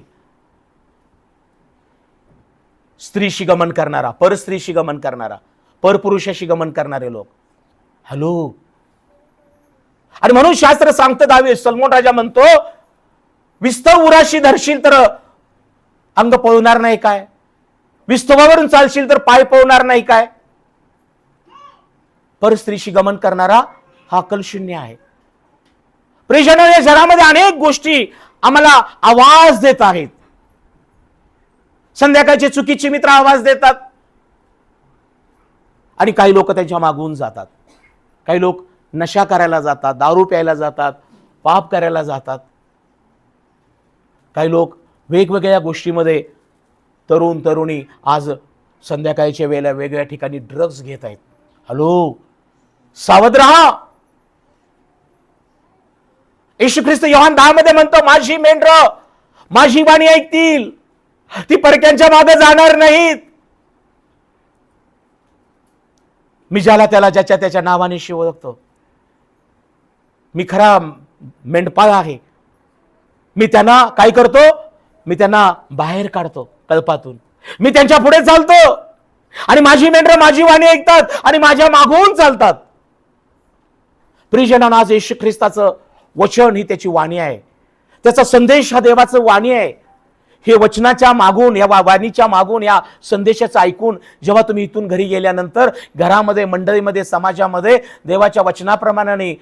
स्त्रीशी गमन करणारा, परस्त्रीशी गमन करणारा, परपुरुषाशी गमन करणारे लोक. हॅलो. आणि म्हणून शास्त्र सांगतं, सलमोन राजा म्हणतो, विस्तव उराशी धरशील तर अंग पळणार नाही काय? विस्तवावरून चालशील तर पाय पळणार नाही काय? परस्त्रीशी गमन करणारा हा अक्कलशून्य आहे. प्रियजनो, या जगामध्ये अनेक गोष्टी आम्हाला आवाज देत आहेत. संध्याकाळचे चुकीचे मित्र आवाज देतात आणि काही लोक त्यांच्या मागून जातात. काही लोक नशा करायला जातात, दारू प्यायला जातात, पाप करायला जातात. काही लोक वेगवेगळ्या गोष्टीमध्ये, तरुण तरुणी आज संध्याकाळच्या वेळेला वेगवेगळ्या ठिकाणी ड्रग्ज घेत आहेत. हॅलो, सावध रहा. येशू ख्रिस्त योहान 10 मध्ये म्हणतो, माझी मेंढरं माझी वाणी ऐकतील, ती परक्यांच्या मागे जाणार नाहीत. मी ज्याला त्याला ज्याच्या त्याच्या नावाने ओळखतो. मी खरा मेंढपाळ आहे. मी त्यांना काय करतो? मी त्यांना बाहेर काढतो कळपातून. मी त्यांच्या पुढे चालतो आणि माझी मेंढरं माझी वाणी ऐकतात आणि माझ्या मागून चालतात. प्रियजनांनो, आज येशू ख्रिस्ताचं वचन ही त्याची वाणी आहे. त्याचा संदेश हा देवाचं वाणी आहे. हे वचनाच्या मागून, या वाणीच्या मागून, या संदेशाचं ऐकून जेव्हा तुम्ही इथून घरी गेल्यानंतर घरामध्ये, मंडळीमध्ये, समाजामध्ये देवाच्या वचनाप्रमाणे,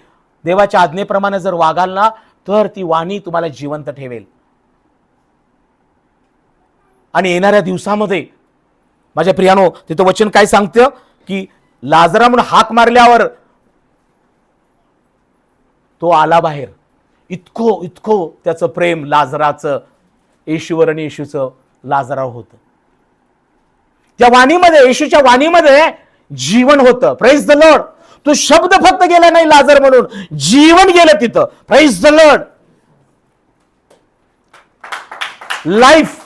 देवाच्या आज्ञेप्रमाणे जर वागाल ना, तर ती वाणी तुम्हाला जिवंत ठेवेल. आणि येणाऱ्या दिवसामध्ये माझ्या प्रियानो, तिथं वचन काय सांगतं की लाजरा म्हणून हाक मारल्यावर तो आला बाहेर. इतकं त्याचं प्रेम लाजराचं येशूवर आणि येशूचं लाजरावर होतं. त्या वाणीमध्ये, येशूच्या वाणीमध्ये जीवन होतं. Praise the Lord. तो शब्द फक्त गेला नाही लाजर म्हणून, जीवन गेलं तिथं. Praise the Lord. Life,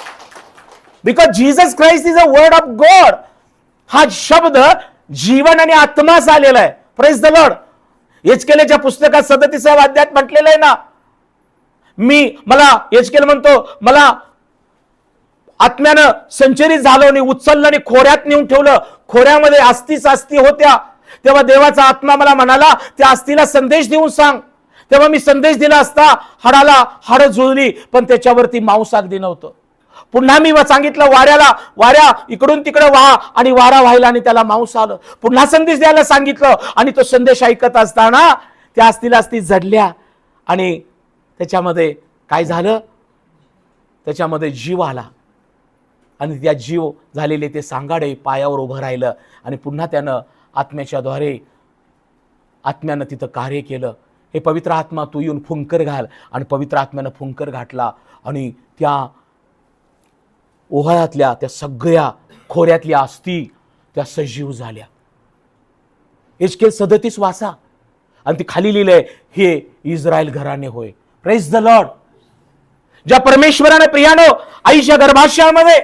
because Jesus Christ is a word of God. हा शब्द जीवन आणि आत्माच आलेला आहे. Praise the Lord. एचकेलच्या पुस्तकात 37व्या अध्यायात म्हटलेलं आहे ना, मला एचकेल म्हणतो, मला आत्म्यानं संचरित झालो आणि उचललं आणि खोऱ्यात नेऊन ठेवलं. खोऱ्यामध्ये अस्थी होत्या. तेव्हा देवाचा आत्मा मला म्हणाला, त्या अस्थीला संदेश देऊन सांग. तेव्हा मी संदेश दिला असता हाडाला हाड जुळली, पण त्याच्यावरती मांस अगदी नव्हतं. पुन्हा मी सांगितलं वाऱ्या इकडून तिकडे वाहा, आणि वारा व्हायला आणि त्याला मांस आलं. पुन्हा संदेश द्यायला सांगितलं आणि तो संदेश ऐकत असताना त्या अस्थी जडल्या आणि त्याच्यामध्ये काय झालं? त्याच्यामध्ये जीव आला आणि त्या जीव झालेले ते सांगाडे पायावर उभं राहिलं आणि पुन्हा त्यानं आत्म्यानं तिथं कार्य केलं. हे पवित्र आत्मा तू येऊन फुंकर घाल. आणि पवित्र आत्म्यानं फुंकर घातला आणि त्या ओहाळ्यातल्या त्या सगळ्या खोऱ्यातल्या अस्थी त्या सजीव झाल्या. एचकेल 37 वाचा आणि ती खाली लिहिलंय, हे इस्रायल घराणे होय. Praise the Lord. ज्या परमेश्वराने प्रियानो आईच्या गर्भाशयामध्ये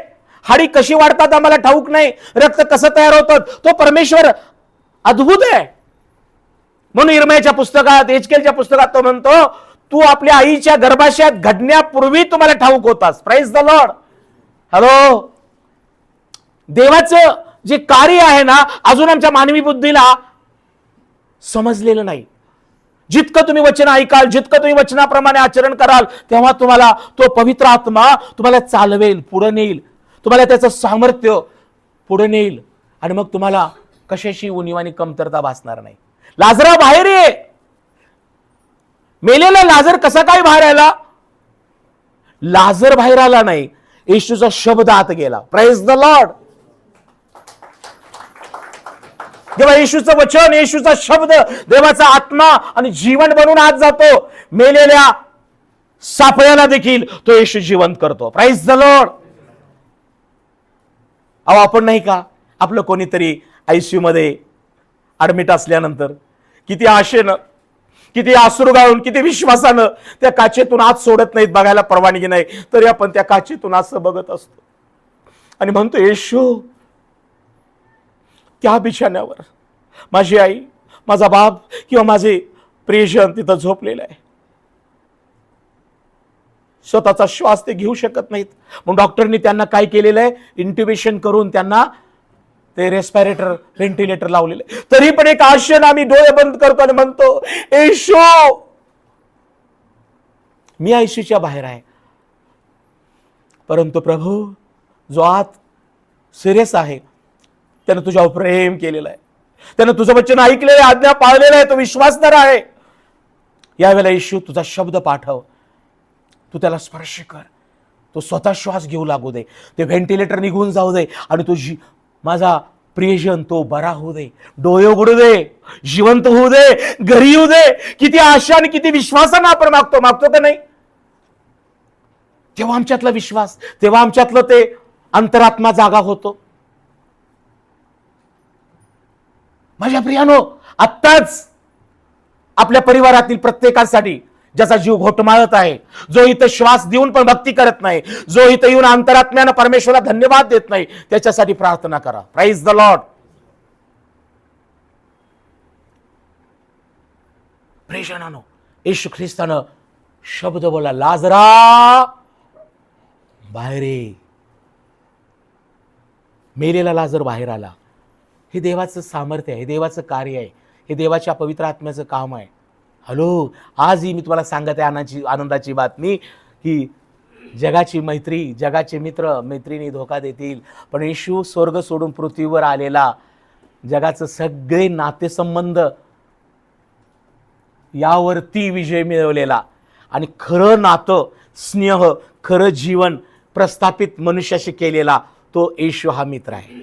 हाडी कशी वाढतात आम्हाला ठाऊक नाही, रक्त कसं तयार होतं, तो परमेश्वर अद्भुत आहे. म्हणून इर्मयाच्या पुस्तकात, एचकेलच्या पुस्तकात तो म्हणतो, तू आपल्या आईच्या गर्भाशयात घडण्यापूर्वी तुम्हाला ठाऊक होतास. Praise the Lord. हॅलो. देवाचं जे कार्य आहे ना, अजून आमच्या मानवी बुद्धीला समजलेलं नाही. जितकं तुम्ही वचन ऐकाल, जितकं तुम्ही वचनाप्रमाणे आचरण कराल, तेव्हा तुम्हाला तो पवित्र आत्मा तुम्हाला चालवेल, पुढे नेईल. तुम्हाला त्याचं सामर्थ्य पुढे नेईल आणि मग तुम्हाला कशाची उणीव आणि कमतरता भासणार नाही. लाजरा बाहेर ये. मेलेला लाजर कसा काय बाहेर आला? लाजर बाहेर आला नाही, येशूचा शब्द आत गेला. Praise the Lord. जेव्हा येशूचं वचन, येशूचा शब्द, देवाचा आत्मा आणि जीवन बनून आत जातो, मेलेल्या सापळ्याला देखील तो येशू जिवंत करतो. Praise the lord. अहो, आपण नाही का आपलं कोणीतरी आयसीयू मध्ये ऍडमिट असल्यानंतर किती आशेनं, किती आसरू गाळून, किती विश्वासानं त्या काचेतून आत सोडत नाहीत, बघायला परवानगी नाही, तरी आपण त्या काचेतून असं बघत असतो आणि म्हणतो, येशू, त्या बिछाण्यावर माझी आई, माझा बाप किंवा माझे प्रियजन तिथं झोपलेलं आहे. स्वतःचा श्वास ते घेऊ शकत नाहीत. मग डॉक्टरनी त्यांना काय केलेलं आहे, इंट्युबेशन करून त्यांना ते रेस्पिरेटर, व्हेंटिलेटर लावलेलं आहे. तरी पण एक आशेनं आम्ही डोळे बंद करतो आणि म्हणतो, येशू, मी आयसीयूच्या बाहेर आहे, परंतु प्रभू, जो आत सिरियस आहे त्यानं तुझ्यावर प्रेम केलेलं आहे, त्यानं तुझं वचन ऐकलेलं आहे, आज्ञा पाळलेलं आहे, तो विश्वासदार आहे. यावेळेला येशू, तुझा शब्द पाठव, तू त्याला स्पर्श कर, तो स्वतः श्वास घेऊ लागू दे, ते व्हेंटिलेटर निघून जाऊ दे आणि तो माझा प्रियजन तो बरा होऊ दे, डोळे उघडू दे, जिवंत होऊ दे, घरी येऊ दे. किती आशा आणि किती विश्वासानं आपण मागतो का नाही? तेव्हा आमच्यातला विश्वास, तेव्हा आमच्यातलं ते अंतरात्मा जागा होतो. माझ्या प्रियानो, आत्ताच आपल्या परिवारातील प्रत्येकासाठी ज्याचा जीव घोटमाळत आहे, जो इथं श्वास देऊन पण भक्ती करत नाही, जो इथं येऊन अंतरात्म्यानं परमेश्वराला धन्यवाद देत नाही, त्याच्यासाठी प्रार्थना करा. Praise the Lord. प्रियजनांनो, येशू ख्रिस्तानं शब्द बोला, लाजरा बाहेर ये. मेलेला लाजर बाहेर आला. हे देवाचं सामर्थ्य आहे, हे देवाचं कार्य आहे, हे देवाच्या पवित्र आत्म्याचं काम आहे. हॅलो, आजही मी तुम्हाला सांगत आहे आनंदाची बातमी की जगाची मैत्री, जगाचे मित्र मैत्रिणी धोका देतील, पण येशू स्वर्ग सोडून पृथ्वीवर आलेला, जगाचं सगळे नातेसंबंध यावरती विजय मिळवलेला आणि खरं नातं, स्नेह, खरं जीवन प्रस्थापित मनुष्याशी केलेला तो येशू हा मित्र आहे.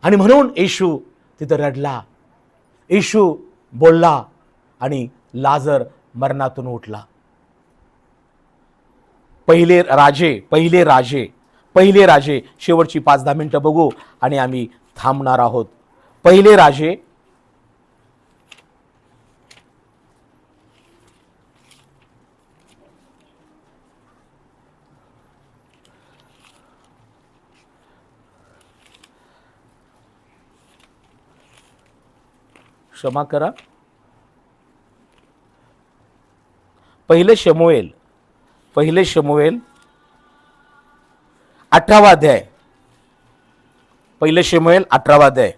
आणि म्हणून येशू तिथं रडला, येशू बोलला आणि लाजर मरणातून उठला. पहिले राजे शेवटची 5-10 मिनिटं बघू आणि आम्ही थांबणार आहोत. पहिले राजे क्षमा करा, पहिले शमूएल 18वा अध्याय, पहिले शमूएल 18वा अध्याय,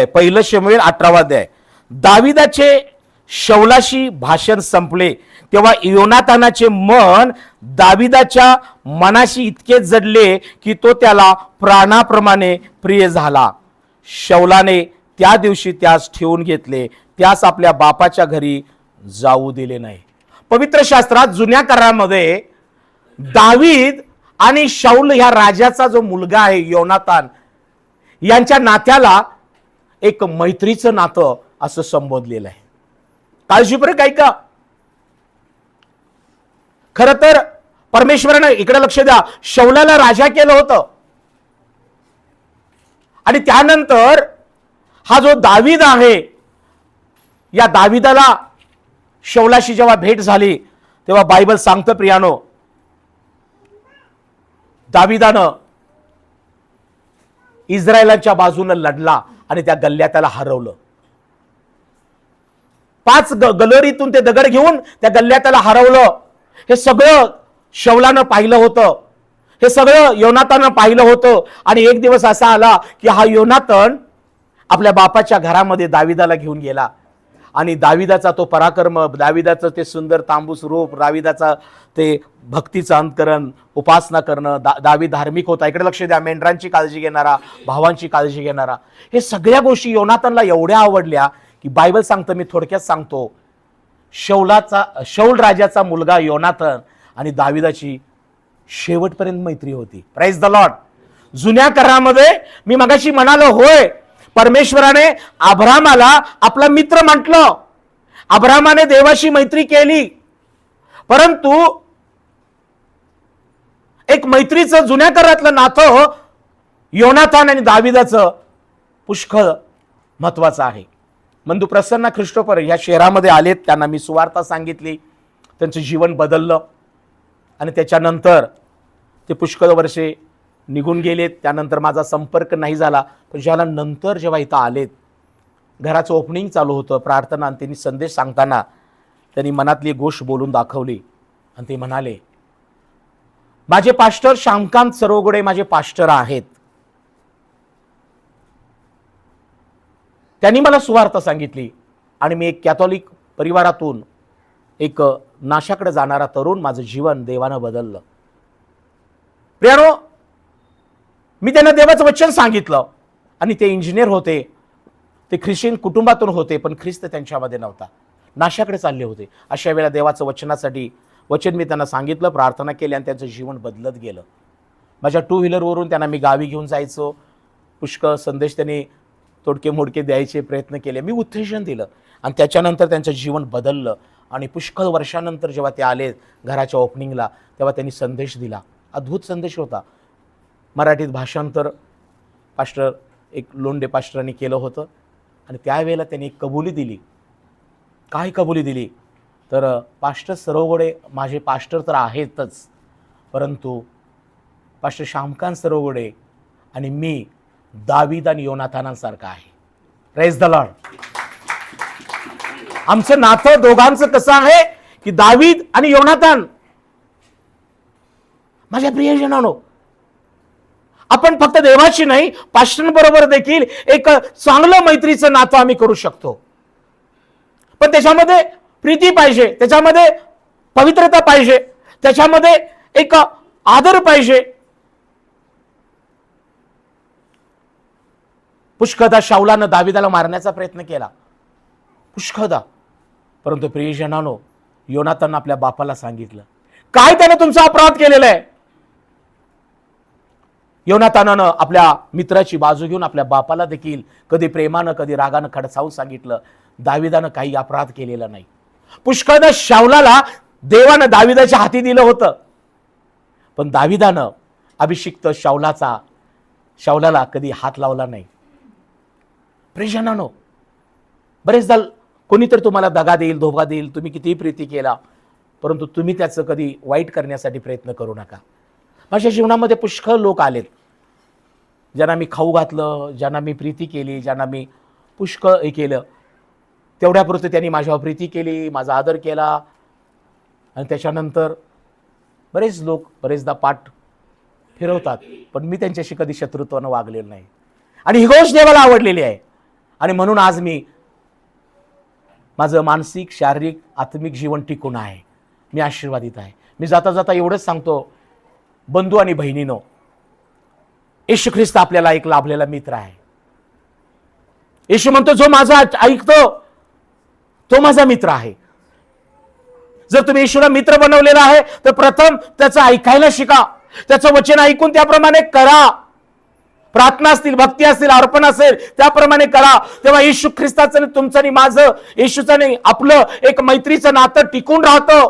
पहिले शमूएल 18वा अध्याय. दाविदाचे शौलाशी भाषण संपले तेव्हा योनातानाचे मन दाविदाच्या मनाशी इतके जडले की तो त्याला प्राणाप्रमाणे प्रिय झाला. शौलाने त्या दिवशी त्यास ठेवून घेतले, त्यास आपल्या बापाच्या घरी जाऊ दिले नाही. पवित्र शास्त्रात जुन्या करारामध्ये दावीद आणि शौल ह्या राजाचा जो मुलगा आहे योनातान, यांच्या नात्याला एक मैत्रीचं नातं असं संबोधलेलं आहे. काळजीपूर्वक ऐका. खरं तर परमेश्वरानं, इकडे लक्ष द्या, शौलाला राजा केलं होतं आणि त्यानंतर हा जो दावीद आहे, या दाविदाला शौलाशी जेव्हा भेट झाली तेव्हा बायबल सांगतं प्रियानो, दाविदानं इस्रायलाच्या बाजूने लढला आणि त्या गल्ल्यात त्याला हरवलं. 5 गलोरीतून ते दगड घेऊन त्या गल्ल्यात त्याला हरवलं. हे सगळं शौलानं पाहिलं होतं, हे सगळं योनातानं पाहिलं होतं. आणि एक दिवस असा आला की हा योनातान आपल्या बापाच्या घरामध्ये दाविदाला घेऊन गेला आणि दाविदाचा तो पराक्रम, दाविदाचं ते सुंदर तांबूस रूप, दाविदाचा ते भक्तीचं अंतकरण, उपासना करणं, दावीद धार्मिक होता. इकडे लक्ष द्या, मेंढरांची काळजी घेणारा, भावांची काळजी घेणारा, हे सगळ्या गोष्टी योनातानला एवढ्या आवडल्या की बायबल सांगतं, मी थोडक्यात सांगतो, शौल राजाचा मुलगा योनातान आणि दाविदाची शेवटपर्यंत मैत्री होती. Praise the lord. जुन्या करारामध्ये मी मगाशी म्हणालो, होय, परमेश्वराने अब्राहामाला आपला मित्र म्हटलं, अब्राहामाने देवाशी मैत्री केली, परंतु एक मैत्रीचं जुन्या करारातलं नातं योनातान आणि दाविदाचं पुष्कळ महत्वाचं आहे. बंधू प्रसन्न ख्रिस्टोफर या शहरामध्ये आलेत, त्यांना मी सुवार्ता सांगितली, त्यांचं जीवन बदललं आणि त्याच्यानंतर ते पुष्कळ वर्षे निघून गेलेत. त्यानंतर माझा संपर्क नाही झाला. पण ज्याला नंतर जेव्हा इथं आलेत, घराचं ओपनिंग चालू होतं, प्रार्थना, आणि त्यांनी संदेश सांगताना त्यांनी मनातली गोष्ट बोलून दाखवली आणि ते म्हणाले, माझे पास्टर श्यामकांत सरवगुडे माझे पास्टर आहेत. त्यांनी मला सुवार्ता सांगितली आणि मी एक कॅथॉलिक परिवारातून एक नाशाकडे जाणारा तरुण, माझं जीवन देवानं बदललं. प्रियानो, मी त्यांना देवाचं वचन सांगितलं आणि ते इंजिनियर होते, ते ख्रिश्चन कुटुंबातून होते, पण ख्रिस्त त्यांच्यामध्ये नव्हता, नाशाकडे चालले होते. अशा वेळेला देवाचं वचनासाठी वचन मी त्यांना सांगितलं, प्रार्थना केली आणि त्यांचं जीवन बदलत गेलं. माझ्या 2 व्हीलरवरून त्यांना मी गावी घेऊन जायचो, पुष्कळ संदेश त्यांनी तोडके मोडके द्यायचे प्रयत्न केले, मी उत्तेजन दिलं आणि त्याच्यानंतर त्यांचं जीवन बदललं. आणि पुष्कळ वर्षानंतर जेव्हा ते आले घराच्या ओपनिंगला, तेव्हा त्यांनी संदेश दिला. अद्भुत संदेश होता. मराठीत भाषांतर पास्टर एक लोंढे पास्टरांनी केलं होतं आणि त्यावेळेला त्यांनी एक कबुली दिली. काय कबुली दिली तर, पास्टर सरवगुडे माझे पास्टर तर आहेतच, परंतु पास्टर श्यामकांत सरवगुडे आणि मी दावीद आणि योनातानांसारखं आहे. Praise the Lord. आमचं नातं दोघांचं कसं आहे की दावीद आणि योनातान. माझ्या प्रियजनांनो, आपण फक्त देवाची नाही, पास्टरांबरोबर देखील एक चांगलं मैत्रीचं नातं आम्ही करू शकतो. पण त्याच्यामध्ये प्रीती पाहिजे, त्याच्यामध्ये पवित्रता पाहिजे, त्याच्यामध्ये एक आदर पाहिजे. पुष्कळदा शाऊलानं दाविदाला मारण्याचा प्रयत्न केला, पुष्कळदा, परंतु प्रियजनांनो, योनातान आपल्या बापाला सांगितलं काय त्याने तुमचा अपराध केलेला आहे. योनातानानं आपल्या मित्राची बाजू घेऊन आपल्या बापाला देखील कधी प्रेमानं कधी रागानं खडसावून सांगितलं, दाविदानं काही अपराध केलेला नाही. पुष्कळदा शाऊलाला देवानं दाविदाच्या हाती दिलं होतं, पण दाविदानं अभिषिक्त शाऊलाला कधी हात लावला नाही. प्रियजनांनो, बरेचदा कोणीतरी तुम्हाला दगा देईल, धोका देईल, तुम्ही कितीही प्रीती केला, परंतु तुम्ही त्याचं कधी वाईट करण्यासाठी प्रयत्न करू नका. माझ्या जीवनामध्ये पुष्कळ लोक आलेत, ज्यांना मी खाऊ घातलं, ज्यांना मी प्रीती केली, ज्यांना मी पुष्कळ हे केलं, तेवढ्यापुरतं त्यांनी माझ्यावर प्रीती केली, माझा आदर केला, आणि त्याच्यानंतर बरेच लोक बरेचदा पाठ फिरवतात, पण मी त्यांच्याशी कधी शत्रुत्वानं वागलेलं नाही. आणि ही गोष्ट देवाला आवडलेली आहे. आणि म्हणून आज मी माझं मानसिक, शारीरिक, आत्मिक जीवन टिकून आहे. मी आशीर्वादित आहे. मी जाता जाता एवढंच सांगतो, बंधू आणि बहिणीनो, येशू ख्रिस्त आपल्याला एक लाभलेला मित्र आहे. येशू म्हणतो, जो माझा ऐकतो तो माझा मित्र आहे. जर तुम्ही येशूला मित्र बनवलेला आहे तर प्रथम त्याचं ऐकायला शिका, त्याचं वचन ऐकून त्याप्रमाणे करा. प्रार्थना असतील, भक्ती असतील, अर्पण असेल, त्याप्रमाणे करा. तेव्हा येशू ख्रिस्ताचं तुमचं आणि माझं, येशूचं नाही आपलं एक मैत्रीचं नातं टिकून राहतं.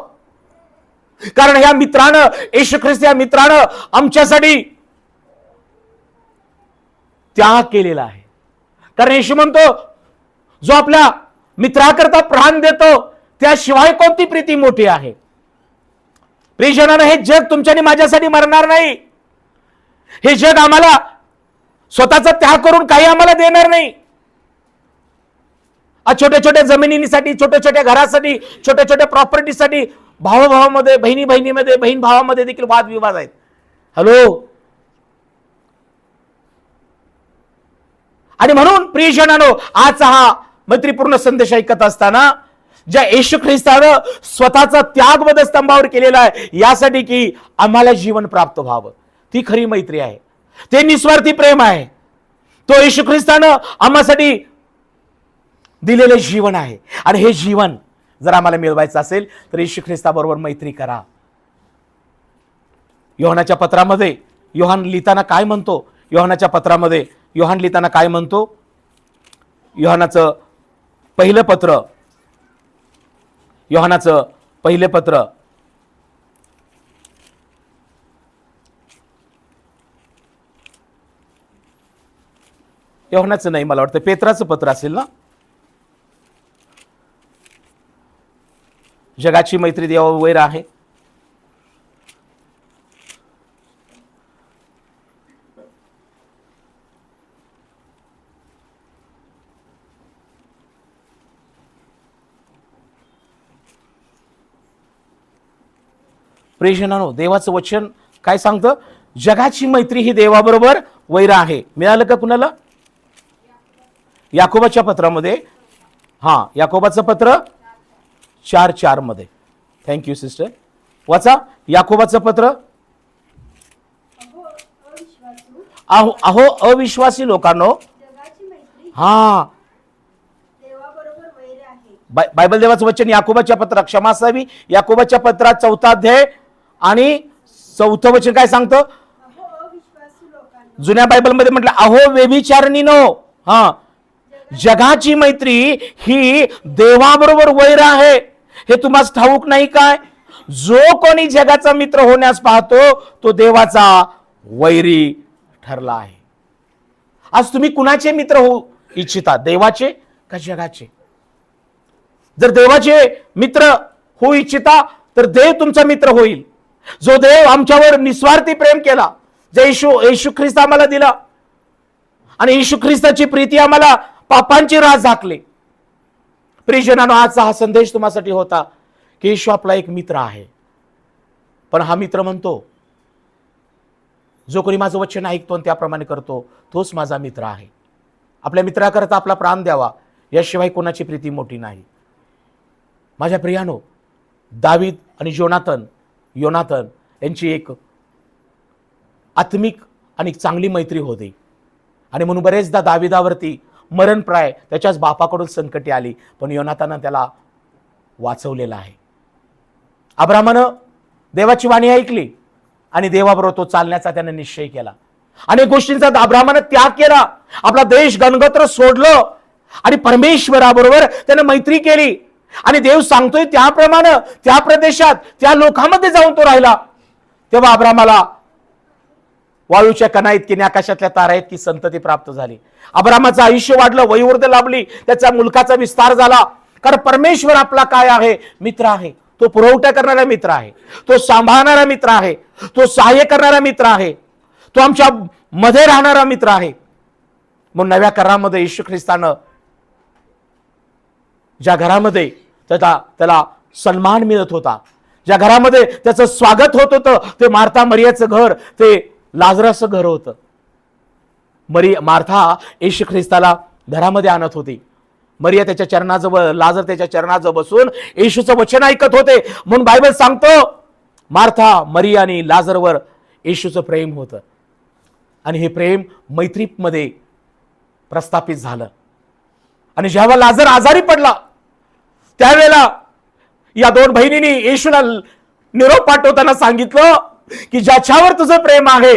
कारण ह्या मित्रानं, येशू ख्रिस्त या मित्रानं आमच्यासाठी त्याग केलेला आहे. कारण येशू म्हणतो, जो आपल्या मित्राकरता प्राण देतो त्याशिवाय कोणती प्रीती मोठी आहे. प्रियजनांनो, हे जग तुमच्या आणि माझ्यासाठी मरणार नाही. हे जग आम्हाला स्वतःचा त्याग करून काही आम्हाला देणार नाही. छोट्या छोट्या जमिनीसाठी, छोट्या छोट्या घरासाठी, छोट्या छोट्या प्रॉपर्टीसाठी भावाभावामध्ये, बहिणी बहिणीमध्ये, बहीण भावामध्ये देखील वादविवाद आहेत. हॅलो. आणि म्हणून प्रियजनांनो, आजचा हा मैत्रीपूर्ण संदेश ऐकत असताना ज्या येशू ख्रिस्तानं स्वतःचा त्याग वधस्तंभावर केलेला आहे, यासाठी की आम्हाला जीवन प्राप्त व्हावं, ती खरी मैत्री आहे. ते निस्वार्थी प्रेम आहे. तो येशू ख्रिस्तानं आम्हासाठी दिलेले जीवन आहे. आणि हे जीवन जर आम्हाला मिळवायचं असेल तर येशू ख्रिस्ताबरोबर मैत्री करा. योहानाच्या पत्रामध्ये योहान लिहिताना काय म्हणतो? योहानाच्या पत्रामध्ये योहान लिहिताना काय म्हणतो? योहानाचं पहिलं पत्र, योहानाचं पहिले पत्र योहानाचं नाही, मला वाटतं पेत्राचं पत्र असेल ना. जगाची मैत्री देवावर वैर आहे. प्रियजनांनो, देवाचं वचन काय सांगतं? जगाची मैत्री ही देवाबरोबर वैर आहे. मिळालं का कुणाला? याकोबाच्या पत्रामध्ये, याकोबाचं पत्र 4:4 मध्ये. Thank you sister. वाचा याकोबाचं पत्र. अहो अविश्वासी लोकांनो, बायबल देवाचं वचन याकोबाच्या पत्रात, क्षमा असावी, याकोबाच्या पत्रात 4 अध्याय आणि 4 वचन काय सांगतं? जुन्या बायबलमध्ये म्हटलं, अहो व्यभिचारिणीनो, जगाची मैत्री ही देवाबरोबर वैर आहे, हे तुम्हाला ठाऊक नाही काय? जो कोणी जगाचा मित्र होण्यास पाहतो तो देवाचा वैरी ठरला आहे. आज तुम्ही कुणाचे मित्र होऊ इच्छिता? देवाचे का जगाचे? जर देवाचे मित्र होऊ इच्छिता तर देव तुमचा मित्र होईल. जो देव आमच्यावर निस्वार्थी प्रेम केला, जे येशू ख्रिस्त आम्हाला दिला, आणि येशू ख्रिस्ताची प्रीती आम्हाला पापांची रास झाकले. प्रियजनांनो, आजचा हा संदेश तुम्हासाठी होता की येशू आपला एक मित्र आहे. पण हा मित्र म्हणतो, जो कोणी माझं वचन ऐकतो आणि त्याप्रमाणे करतो तोच माझा मित्र आहे. आपल्या मित्राकरता आपला प्राण द्यावा, याशिवाय कोणाची प्रीती मोठी नाही. माझ्या प्रियानो, दावीद आणि योनाथन यांची एक आत्मिक आणि चांगली मैत्री होती. आणि म्हणून बरेचदा दाविदावरती मरणप्राय त्याच्याच बापाकडून संकटे आली, पण योनाथानं त्याला वाचवलेलं आहे. अब्रामानं देवाची वाणी ऐकली आणि देवाबरोबर तो चालण्याचा त्याने निश्चय केला. अनेक गोष्टींचा अब्रामानं त्याग केला. आपला देश गणगोत्र सोडलं आणि परमेश्वराबरोबर त्याने मैत्री केली. आणि देव सांगतोय त्याप्रमाणे त्या प्रदेशात त्या लोकांमध्ये जाऊन तो राहिला. तेव्हा अब्रामाला वाळूच्या कणा इतकी, आकाशातल्या तारा इतकी संतती प्राप्त झाली. अब्रामाचं आयुष्य वाढलं, वयोवृद्ध लाभली, त्याच्या मुलकाचा विस्तार झाला. कारण परमेश्वर आपला काय आहे? मित्र आहे. तो पुरवठा करणारा मित्र आहे, तो सांभाळणारा मित्र आहे, तो सहाय्य करणारा मित्र आहे, तो आमच्या मध्ये राहणारा मित्र आहे. म्हणून नव्या करारामध्ये येशू ख्रिस्तानं ज्या घरामध्ये त्याला सन्मान मिळत होता, ज्या घरामध्ये त्याचं स्वागत होत होतं, ते मार्था मरियाचं घर, ते लाजराचं घर होतं. मार्था येशू ख्रिस्ताला घरामध्ये आणत होती. मरिया त्याच्या चरणाजवळ, लाजर त्याच्या चरणाजवळ बसून येशूचं वचन ऐकत होते. म्हणून बायबल सांगतो, मार्था, मरिया आणि लाजरवर येशूचं प्रेम होतं. आणि हे प्रेम मैत्रीमध्ये प्रस्थापित झालं. आणि जेव्हा लाजर आजारी पडला, त्यावेळेला या 2 बहिणींनी येशूला निरोप पाठवताना सांगितलं की ज्याच्यावर तुझं प्रेम आहे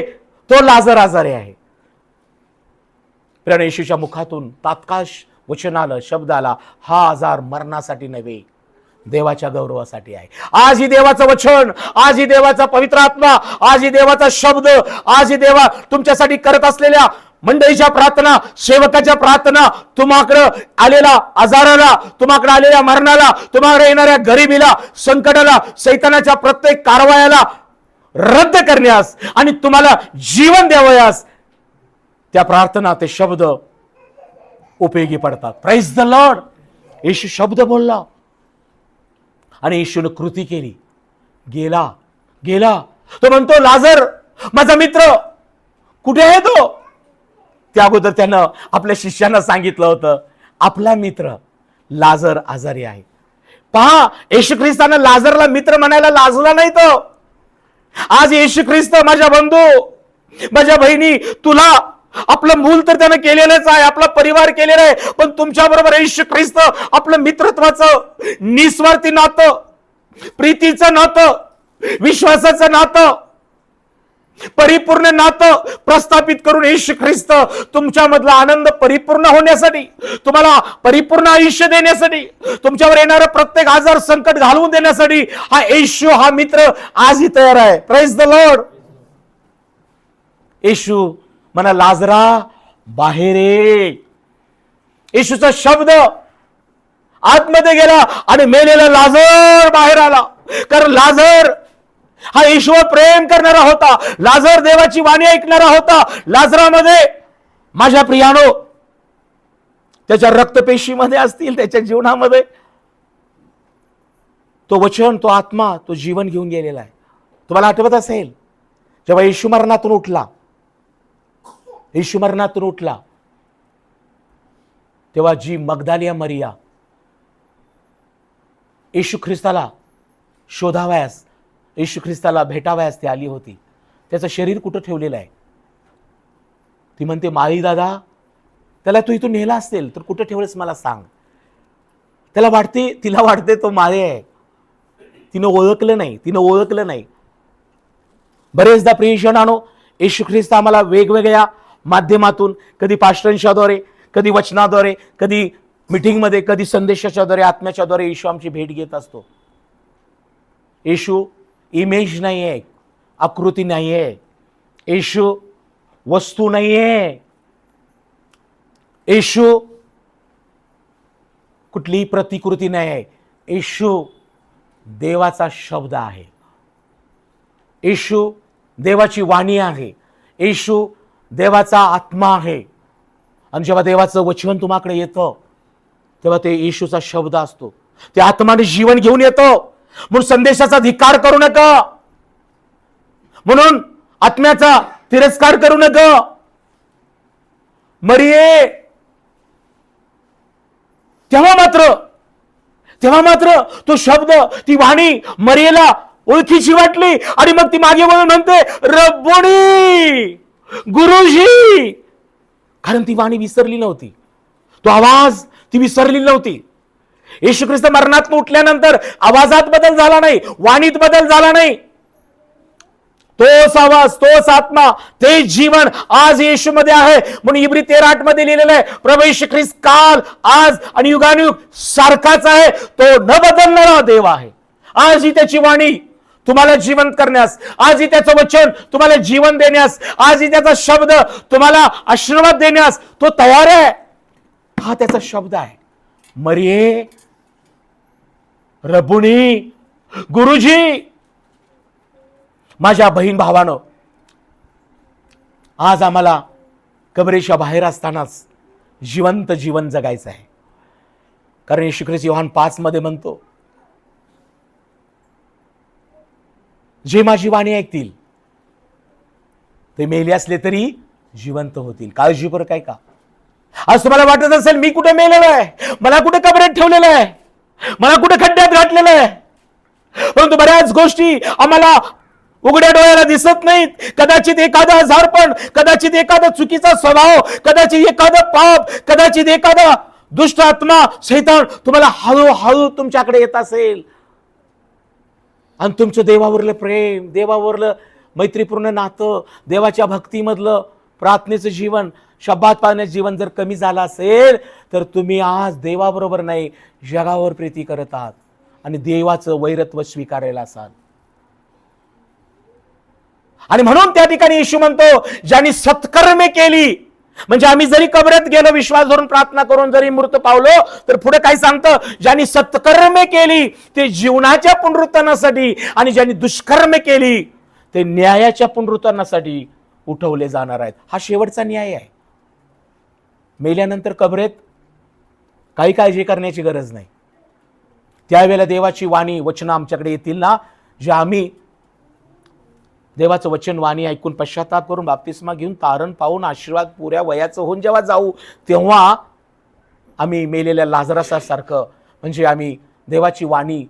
तो लाजर आजारी आहे. प्रिय येशूच्या मुखातून तात्काळ वचन आलं, शब्द आला, हा आजार मरणासाठी नव्हे, देवाच्या गौरवासाठी आहे. आज ही देवाचं वचन, आज ही देवाचा पवित्र आत्मा, आज ही देवाचा शब्द, आज ही देवा तुमच्यासाठी करत असलेल्या मंडळीच्या प्रार्थना, सेवकाच्या प्रार्थना, तुम्हाकडे आलेला आजाराला, तुम्हाकडे आलेल्या मरणाला, तुम्हाकडे येणाऱ्या गरिबीला, संकटाला, सैतानाच्या प्रत्येक कारवायाला रद्द करण्यास आणि तुम्हाला जीवन द्यावयास त्या प्रार्थना, ते शब्द उपयोगी पडतात. Praise the Lord. येशू शब्द बोलला आणि येशूने कृती केली. गेला तो म्हणतो, लाजर माझा मित्र कुठे आहे तो? त्या अगोदर त्यानं आपल्या शिष्यांना सांगितलं होतं, आपला मित्र लाजर आजारी आहे. पहा, येशू ख्रिस्तानं लाजरला मित्र म्हणायला लाजला नाही. तो आज येशू ख्रिस्त, माझ्या बंधू, माझ्या बहिणी, तुला आपलं मूल तर त्यानं केलेलंच आहे, आपला परिवार केलेला आहे, पण तुमच्या बरोबर येशू ख्रिस्त आपलं मित्रत्वाचं निस्वार्थी नातं, प्रीतीचं नातं, विश्वासाचं नातं परिपूर्ण नातं प्रस्थापित करून येशू ख्रिस्त तुमच्यामधला आनंद परिपूर्ण होण्यासाठी, तुम्हाला परिपूर्ण आयुष्य देण्यासाठी, तुमच्यावर येणारं प्रत्येक आजार संकट घालवून देण्यासाठी हा येशू, हा मित्र आजही तयार आहे. Praise the Lord. येशू म्हणा, लाजरा बाहेर ये. येशूचा शब्द आतमध्ये गेला आणि मेलेला लाजर बाहेर आला. कारण लाजर हा येशूवर प्रेम करणारा होता. लाजर देवाची वाणी ऐकणारा होता. लाजरामध्ये माझ्या प्रियानो त्याच्या रक्तपेशीमध्ये असतील, त्याच्या जीवनामध्ये तो वचन, तो आत्मा, तो जीवन घेऊन गेलेला आहे. तुम्हाला आठवत असेल जेव्हा येशू मरणातून उठला, येशू मरणातून उठला तेव्हा जी मगदालिया मरिया येशू ख्रिस्ताला शोधावयास, येशू ख्रिस्ताला भेटावयास ती आली होती. त्याचं शरीर कुठं ठेवलेलं आहे? ती म्हणते, माळी दादा, त्याला तू इथून नेला असेल तर कुठं ठेवलंस मला सांग. तिला वाटते तो माळे आहे. तिनं ओळखलं नाही. बरेचदा प्रियजनांनो, येशू ख्रिस्त आम्हाला वेगवेगळ्या माध्यमातून, कधी पास्टरांच्याद्वारे, कधी वचनाद्वारे, कधी मीटिंगमध्ये, कधी संदेशाच्या द्वारे, आत्म्याच्या द्वारे येशू आमची भेट घेत असतो. येशू इमेज नाही आहे, आकृती नाही आहे. येशू वस्तू नाही आहे. येशू कुठलीही प्रतिकृती नाही आहे. येशू देवाचा शब्द आहे. येशू देवाची वाणी आहे. येशू देवाचा आत्मा आहे. आणि जेव्हा देवाचं वचन तुम्हाकडे येतं तेव्हा ते येशूचा शब्द असतो. ते आत्माने जीवन घेऊन येतो. म्हणून संदेशाचा धिक्कार करू नका. म्हणून आत्म्याचा तिरस्कार करू नका. मरिये, तेव्हा मात्र तो शब्द, ती वाणी मरियेला ओळखीची वाटली. आणि मग ती मागे वळून म्हणते, रब्बोनी, गुरुजी. कारण ती वाणी विसरली नव्हती. तो आवाज ती विसरली नव्हती. येशू ख्रिस्त मरणातून उठल्यानंतर आवाजात बदल झाला नाही, वाणीत बदल झाला नाही. तोच आवाज, तोच आत्मा, तेच जीवन आज येशूमध्ये आहे. म्हणून इब्री 13:8 मध्ये लिहिलेलं आहे, प्रभू येशू ख्रिस्त काल, आज आणि युगानुयुग सारखाच आहे. तो न बदलणारा देव आहे. आज ही त्याची वाणी तुम्हाला जिवंत करण्यास, आज ही त्याचं वचन तुम्हाला जीवन देण्यास, आज ही त्याचा शब्द तुम्हाला आशीर्वाद देण्यास तो तयार आहे. हा त्याचा शब्द आहे. मरिये, रब्बुनी, गुरुजी. माझ्या बहीण भावानं, आज आम्हाला कबरेच्या बाहेर असतानाच जिवंत जीवन जगायचं आहे. कारण येशू ख्रिस्त योहान 5 मध्ये म्हणतो, जे माझी वाणी ऐकतील ते मेले असले तरी जिवंत होतील. काळजीपूर्वक आहे का? आज तुम्हाला वाटत असेल, मी कुठे मेलेलो आहे, मला कुठे कबरेत ठेवलेलं आहे, मला कुठे खड्ड्यात घातलेलं आहे. परंतु बऱ्याच गोष्टी आम्हाला उघड्या डोळ्याला दिसत नाहीत. कदाचित एखादा आजारपण, कदाचित एखादा चुकीचा स्वभाव, कदाचित एखादा पाप, कदाचित एखादा दुष्ट आत्मा, शैतान तुम्हाला हळूहळू तुमच्याकडे येत असेल. आणि तुमचं देवावरलं प्रेम, देवावरलं मैत्रीपूर्ण नातं, देवाच्या भक्तीमधलं प्रार्थनेचं जीवन, शब्दात पाळण्याचं जीवन जर कमी झालं असेल तर तुम्ही आज देवाबरोबर नाही, जगावर प्रीती करत आहात आणि देवाचं वैरत्व स्वीकारायला असाल. आणि म्हणून त्या ठिकाणी येशू म्हणतो, ज्यांनी सत्कर्मे केली, म्हणजे आम्ही जरी कबरेत गेलो, विश्वास धरून प्रार्थना करून जरी मृत पावलो, तर पुढे काय सांगतं, ज्यांनी सत्कर्मे केली ते जीवनाच्या पुनरुत्थानासाठी, आणि ज्यांनी दुष्कर्मे केली ते न्यायाच्या पुनरुत्थानासाठी उठवले जाणार आहेत. हा शेवटचा न्याय आहे. मेल्यानंतर कबरेत काही काळजी करण्याची गरज नाही. त्यावेळेला देवाची वाणी, वचन आमच्याकडे येतील ना, जे आम्ही देवाचं वचन, वाणी ऐकून पश्चाताप करून बाप्तिस्मा घेऊन तारण पाहून आशीर्वाद पुऱ्या वयाचं होऊन जेव्हा जाऊ, तेव्हा आम्ही मेलेल्या लाजरासारखं, म्हणजे आम्ही देवाची वाणी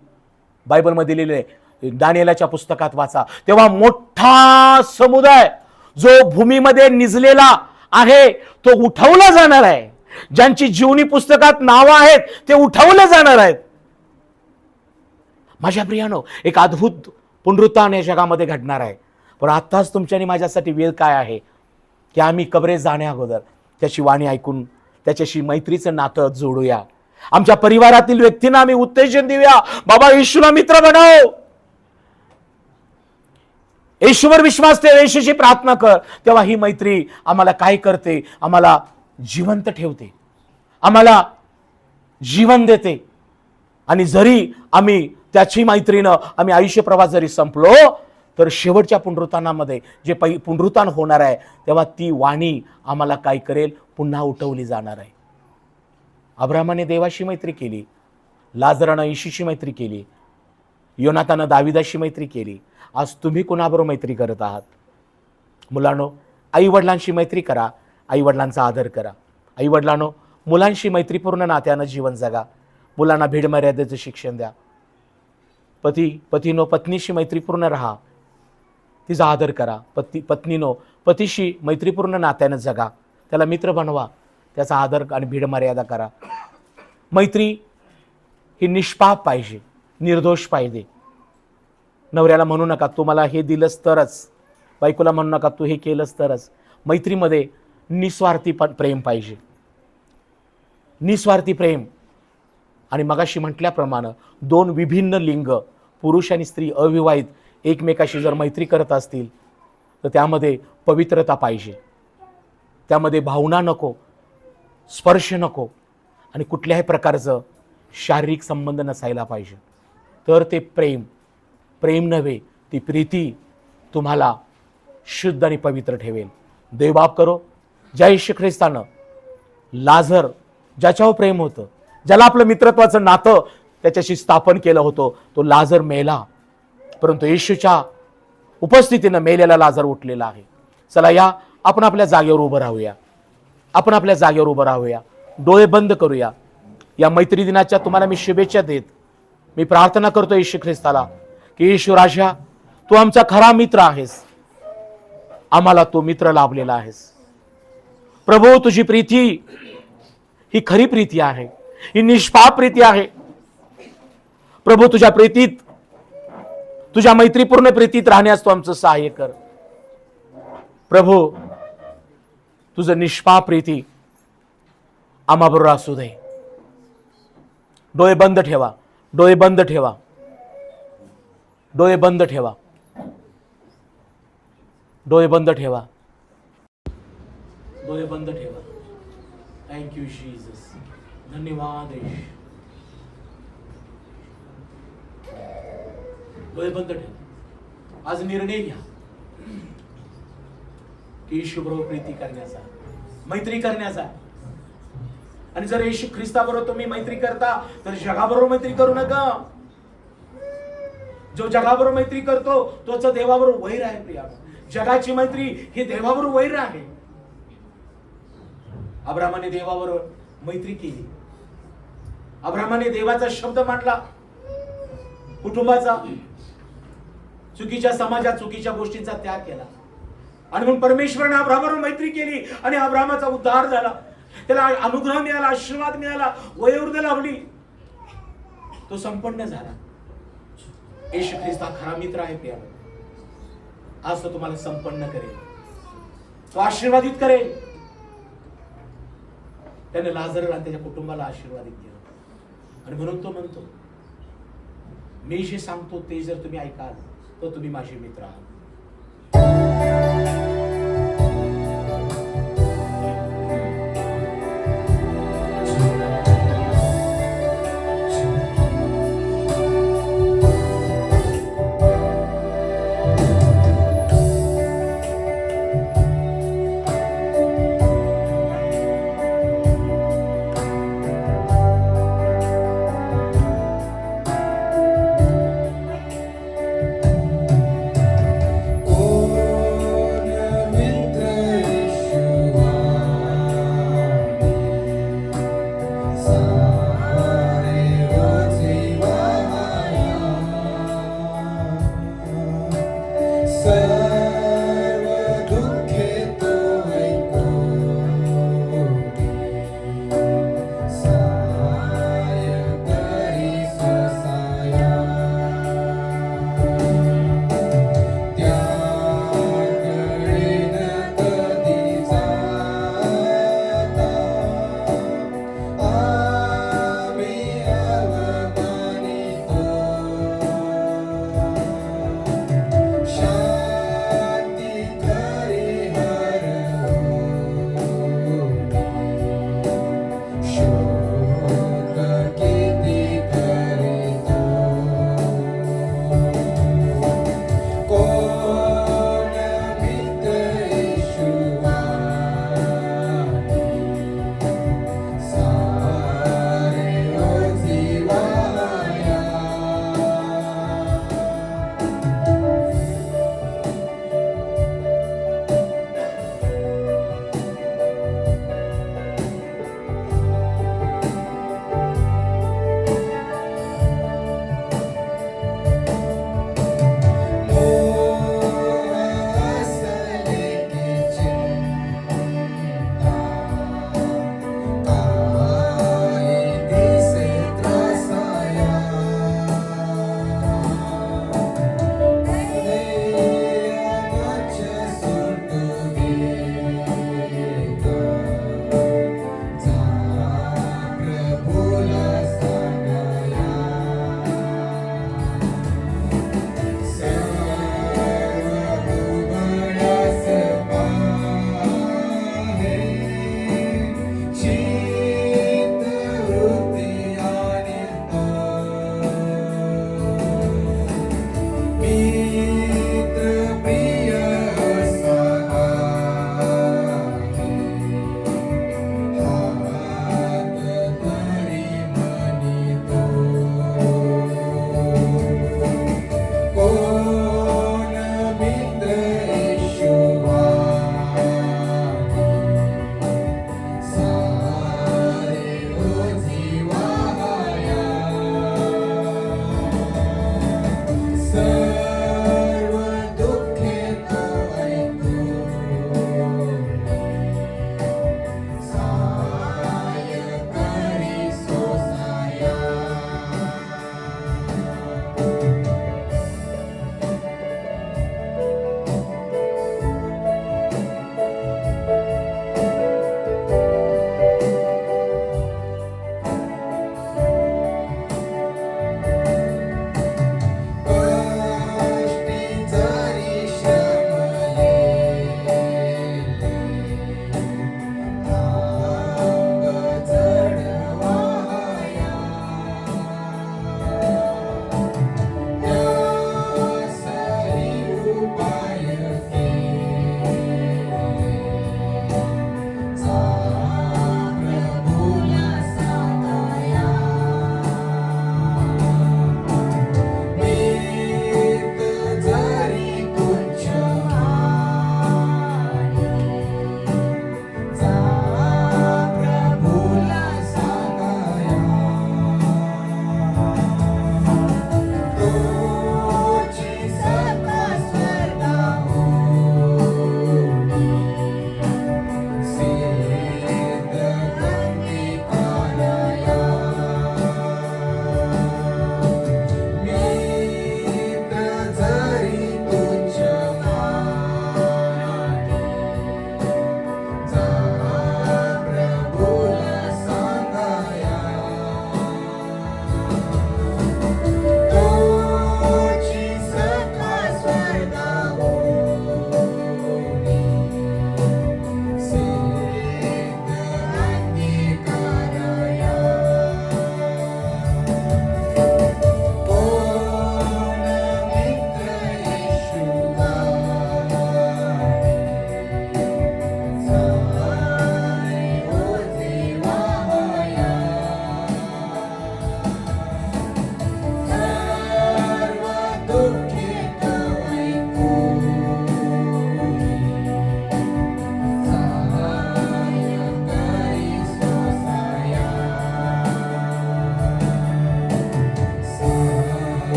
बायबलमध्ये लिहिलेलं आहे, दानिएलाच्या पुस्तकात वाचा, तेव्हा मोठा समुदाय जो भूमीमध्ये निजलेला आहे तो उठवला जाणार आहे. ज्यांची जीवनी पुस्तकात नावं आहेत ते उठवले जाणार आहेत. माझ्या प्रियानो, एक अद्भुत पुनरुत्थान या जगामध्ये घडणार आहे. पण आत्ताच तुमच्या आणि माझ्यासाठी वेळ काय आहे की आम्ही कबरे जाण्या अगोदर त्याची वाणी ऐकून त्याच्याशी मैत्रीचं नातं जोडूया. आमच्या परिवारातील व्यक्तींना आम्ही उत्तेजन देऊया, बाबा येशूला मित्र बनव, येशूवर विश्वास ठेव, येशूची प्रार्थना कर. तेव्हा ही मैत्री आम्हाला काय करते, आम्हाला जिवंत ठेवते, आम्हाला जीवन देते. आणि जरी आम्ही त्याची मैत्रीनं आम्ही आयुष्य प्रवास जरी संपलो तर शेवटच्या पुनरुत्थानामध्ये जे पुनरुत्थान होणार आहे तेव्हा ती वाणी आम्हाला काय करेल, पुन्हा उठवली जाणार आहे. अब्रामाने देवाशी मैत्री केली, लाजरानं येशूशी मैत्री केली, योनातानं दाविदाशी मैत्री केली. आज तुम्ही कुणाबरोबर मैत्री करत आहात? मुलांनो, आई वडिलांशी मैत्री करा, आई वडिलांचा आदर करा. आई वडिलांनो, मुलांशी मैत्रीपूर्ण नात्यानं जीवन जगा, मुलांना भीड मर्यादेचं शिक्षण द्या. पतीनो पत्नीशी मैत्रीपूर्ण राहा, तिचा आदर करा. पत्नीनो पतीशी मैत्रीपूर्ण नात्यानं जगा, त्याला मित्र बनवा, त्याचा आदर आणि भीड मर्यादा करा. मैत्री ही निष्पाप पाहिजे, निर्दोष पाहिजे. नवऱ्याला म्हणू नका तू मला हे दिलंस तरच, बायकोला म्हणू नका तू हे केलंस तरच. मैत्रीमध्ये निस्वार्थी प्रेम पाहिजे, निस्वार्थी प्रेम. आणि मगाशी म्हटल्याप्रमाणे दोन विभिन्न लिंग, पुरुष आणि स्त्री अविवाहित एकमेकाशी जर मैत्री करत असतील तर त्यामध्ये पवित्रता पाहिजे, त्यामध्ये भावना नको, स्पर्श नको आणि कुठल्याही प्रकारचं शारीरिक संबंध नसायला पाहिजे. तर ते प्रेम नव्हे, ती प्रीती तुम्हाला शुद्ध आणि पवित्र ठेवेल. देवबाप करो, ज्या येशू ख्रिस्तानं लाजर ज्याच्यावर प्रेम होतं, ज्याला आपलं मित्रत्वाचं नातं त्याच्याशी स्थापन केलं होतं, तो लाजर मेला, परंतु येशूच्या उपस्थितीनं मेलेला लाजर उठलेला आहे. चला या आपण आपल्या जागेवर उभं राहूया, आपण आपल्या जागेवर उभं राहूया, डोळे बंद करूया. या मैत्री दिनाच्या तुम्हाला मी शुभेच्छा देत मी प्रार्थना करतो येशू ख्रिस्ताला की येशू राजा, तू आमचा खरा मित्र आहेस, आम्हाला तू मित्र लाभलेला आहेस. प्रभू, तुझी प्रीती ही खरी प्रीती आहे, ही निष्पाप प्रीती आहे. प्रभू, तुझ्या प्रीतीत, तुझ्या मैत्रीपूर्ण प्रीतीत राहण्यास तू आमचं सहाय्य कर. प्रभू, तुझं निष्पाप प्रीती आम्हाबरोबर असू दे. डोळे बंद ठेवा, डोळे बंद ठेवा, डोळे बंद ठेवा, डोळे बंद ठेवा, डोळे बंद ठेवा. Thank you Jesus. धन्यवाद येशू. डोळे बंद ठेवा. आज निर्णय घ्या की येशू बरोबर प्रीती करण्याचा, मैत्री करण्याचा. आणि जर येशू ख्रिस्ताबरोबर तुम्ही मैत्री करता तर जगाबरोबर मैत्री करू नका. जो जगाबरोबर मैत्री करतो तोच देवाबरोबर वैर आहे. प्रिया, जगाची मैत्री ही देवाबरोबर वैर आहे. अब्रामाने देवाबरोबर मैत्री केली, अब्रामाने देवाचा शब्द मांडला, कुटुंबाचा, चुकीच्या समाजात चुकीच्या गोष्टींचा त्याग केला. आणि म्हणून परमेश्वराने अब्रामाबरोबर मैत्री केली आणि अब्रामाचा उद्धार झाला, त्याला अनुग्रह मिळाला, आशीर्वाद मिळाला, वयोवृद्ध लाभली, तो संपन्न झाला. येशू ख्रिस्त हा खरा मित्र आहे. प्रिया, आज तो तुम्हाला संपन्न करेल, तो आशीर्वादित करेल. त्याने लाजरला त्याच्या कुटुंबाला आशीर्वादित केलं. आणि म्हणून तो म्हणतो, मी जे सांगतो ते जर तुम्ही ऐकाल तर तुम्ही माझे मित्र आहात.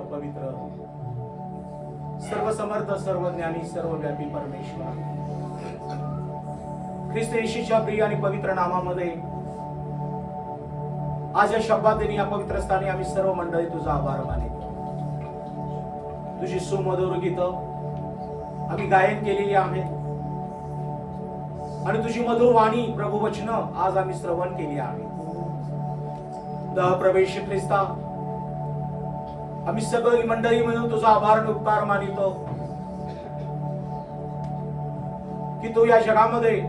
पवित्र सर्व समर्थ सर्व ज्ञानी सर्वव्यापी परमेश्वर ख्रिस्त येशूच्या प्रिय आणि पवित्र नामामध्ये आज या शब्दाने या पवित्र स्थानी आम्ही सर्व मंडळी तुझा आभार मानितो। तुझी सुमधुर गीतं आम्ही गायन केलेली आहेत आणि तुझी मधुर वाणी प्रभू वचन आज आम्ही श्रवण केली आहे। प्रवेश ख्रिस्ता आम्ही सगळी मंडळी म्हणून तुझा आभार आणि उपकार मानितो की तू या जगामध्ये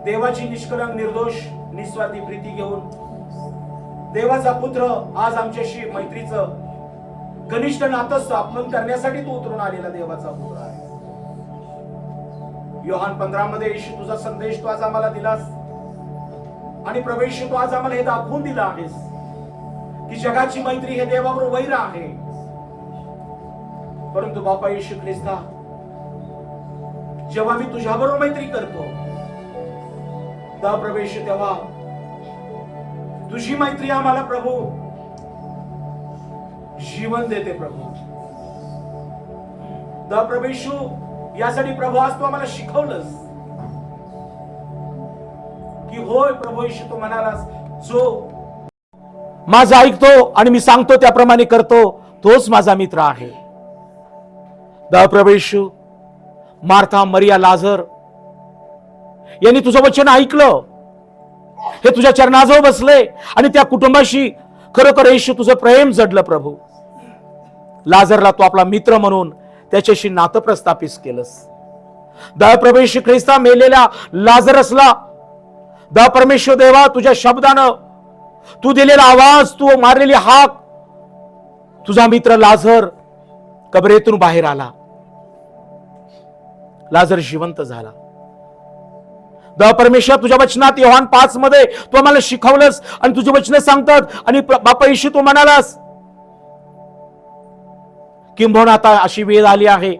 देवाची निष्कलंक निर्दोष निस्वार्थी प्रीती घेऊन देवाचा पुत्र आज आमच्याशी मैत्रीचं घनिष्ठ नातं स्थापन करण्यासाठी तू उतरून आलेला देवाचा पुत्र आहे। योहान 15 मध्ये येशू तुझा संदेश तू आज आम्हाला दिलास आणि प्रवेश तू आज आम्हाला हे दाखवून दिला आहेस की जगाची मैत्री हे देवाबरोबर वैर आहे, परंतु बापा येशू ख्रिस्ता जेव्हा मी तुझ्याबरोबर मैत्री करतो प्रवेश तेव्हा तुझी मैत्री आम्हाला प्रभू जीवन देते। प्रभू प्रवेशू यासाठी प्रभू आज तू आम्हाला शिकवलंस की होय प्रभू येशू तू म्हणालास जो माझा ऐकतो आणि मी सांगतो त्याप्रमाणे करतो तोच माझा मित्र आहे। प्रवेशू मार्था मरिया लाजर यांनी तुझं वचन ऐकलं, हे तुझ्या चरणाजवळ बसले आणि त्या कुटुंबाशी खरोखर येशू तुझं प्रेम जडलं। प्रभू लाजरला तू आपला मित्र म्हणून त्याच्याशी नातं प्रस्थापित केलंस। प्रवेश ख्रिस्ता मेलेल्या लाजरसला परमेश्वर देवा तुझ्या शब्दानं तू दिलेला आवाज तू मारलेली हाक तुझा मित्र लाजर कबरेतून बाहेर आला, लाजर जिवंत झाला। परमेश्वर तुझ्या वचनात योहान 5 मध्ये तू आम्हाला शिकवलंस आणि तुझे वचन सांगतात आणि बापा येशू तू म्हणालास किंबहुना आता अशी वेळ आली आहे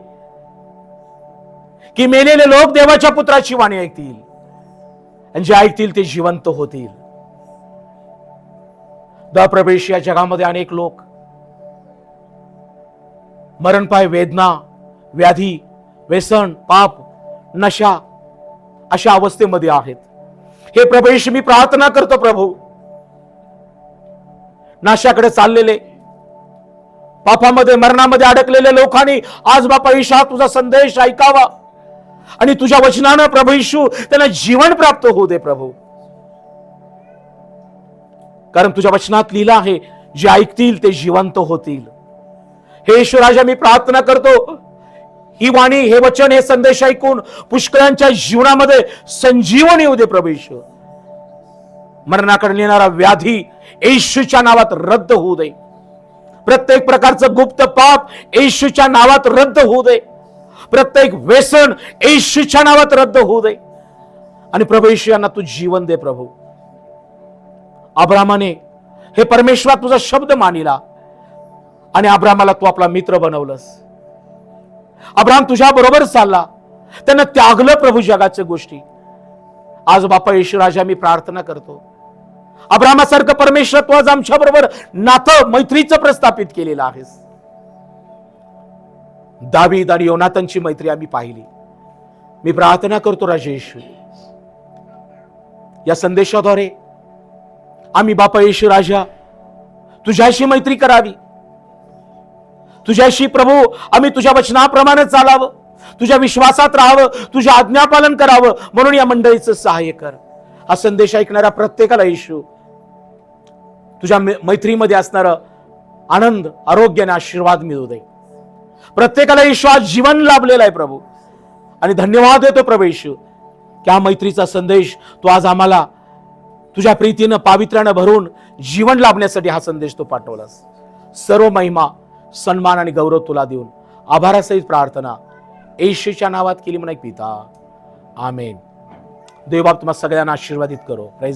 की मेलेले लोक देवाच्या पुत्राची वाणी ऐकतील आणि जे ऐकतील ते जिवंत होतील। प्रवेश या जगामध्ये अनेक लोक मरणपाय वेदना व्याधी व्यसन पाप नशा अशा अवस्थेमध्ये आहेत। हे प्रवेश मी प्रार्थना करतो प्रभू नाशाकडे चाललेले पापामध्ये मरणामध्ये अडकलेल्या लोकांनी आज बापा ईशा तुझा संदेश ऐकावा आणि तुझ्या वचनानं प्रभू येशू त्यांना जीवन प्राप्त होऊ दे प्रभू, कारण तुझ्या वचनात लिहिलं आहे जे ऐकतील ते जिवंत होतील। हे ईश्वर राजा मी प्रार्थना करतो ही वाणी हे वचन हे संदेश ऐकून पुष्कळांच्या जीवनामध्ये संजीवन येऊ दे प्रभू येशू। मरणाकडे नेणारा व्याधी येशूच्या नावात रद्द होऊ दे, प्रत्येक प्रकारचं गुप्त पाप येशूच्या नावात रद्द होऊ दे, प्रत्येक व्यसन येशूच्या नावात रद्द होऊ दे आणि प्रभू येशू यांना तू जीवन दे। प्रभू अब्रामाने हे परमेश्वर तुझा शब्द मानिला आणि अब्रामाला तू आपला मित्र बनवलंस। अब्राम तुझ्या बरोबर चालला, त्यांना त्यागलं प्रभू जगाच्या गोष्टी। आज बापा येशू राजा मी प्रार्थना करतो अब्रामासारखं परमेश्वर तू आज आमच्या बरोबर नातं मैत्रीचं प्रस्थापित केलेलं आहेस। दावीद आणि योनातानची मैत्री आम्ही पाहिली। मी प्रार्थना करतो राजा येशू या संदेशाद्वारे आम्ही बापा येशू राजा तुझ्याशी मैत्री करावी, तुझ्याशी प्रभू आम्ही तुझ्या वचनाप्रमाणे चालावं, तुझ्या विश्वासात राहावं, तुझ्या आज्ञापालन करावं म्हणून या मंडळीचं सहाय्य कर। हा संदेश ऐकणाऱ्या प्रत्येकाला येशू तुझ्या मैत्रीमध्ये असणारं आनंद आरोग्य आणि आशीर्वाद मिळू दे। प्रत्येकाला येशू आज जीवन लाभलेलं आहे प्रभू आणि धन्यवाद देतो प्रभू येशू की हा मैत्रीचा संदेश तू आज आम्हाला तुझ्या प्रीतीनं पावित्र्यानं भरून जीवन लाभण्यासाठी हा संदेश तू पाठवलास। सर्व महिमा सन्मान आणि गौरव तुला देऊन आभारासहित प्रार्थना येशूच्या नावात केली म्हणा पिता, आमेन। देव बाप तुम्हाला सगळ्यांना आशीर्वादित करो।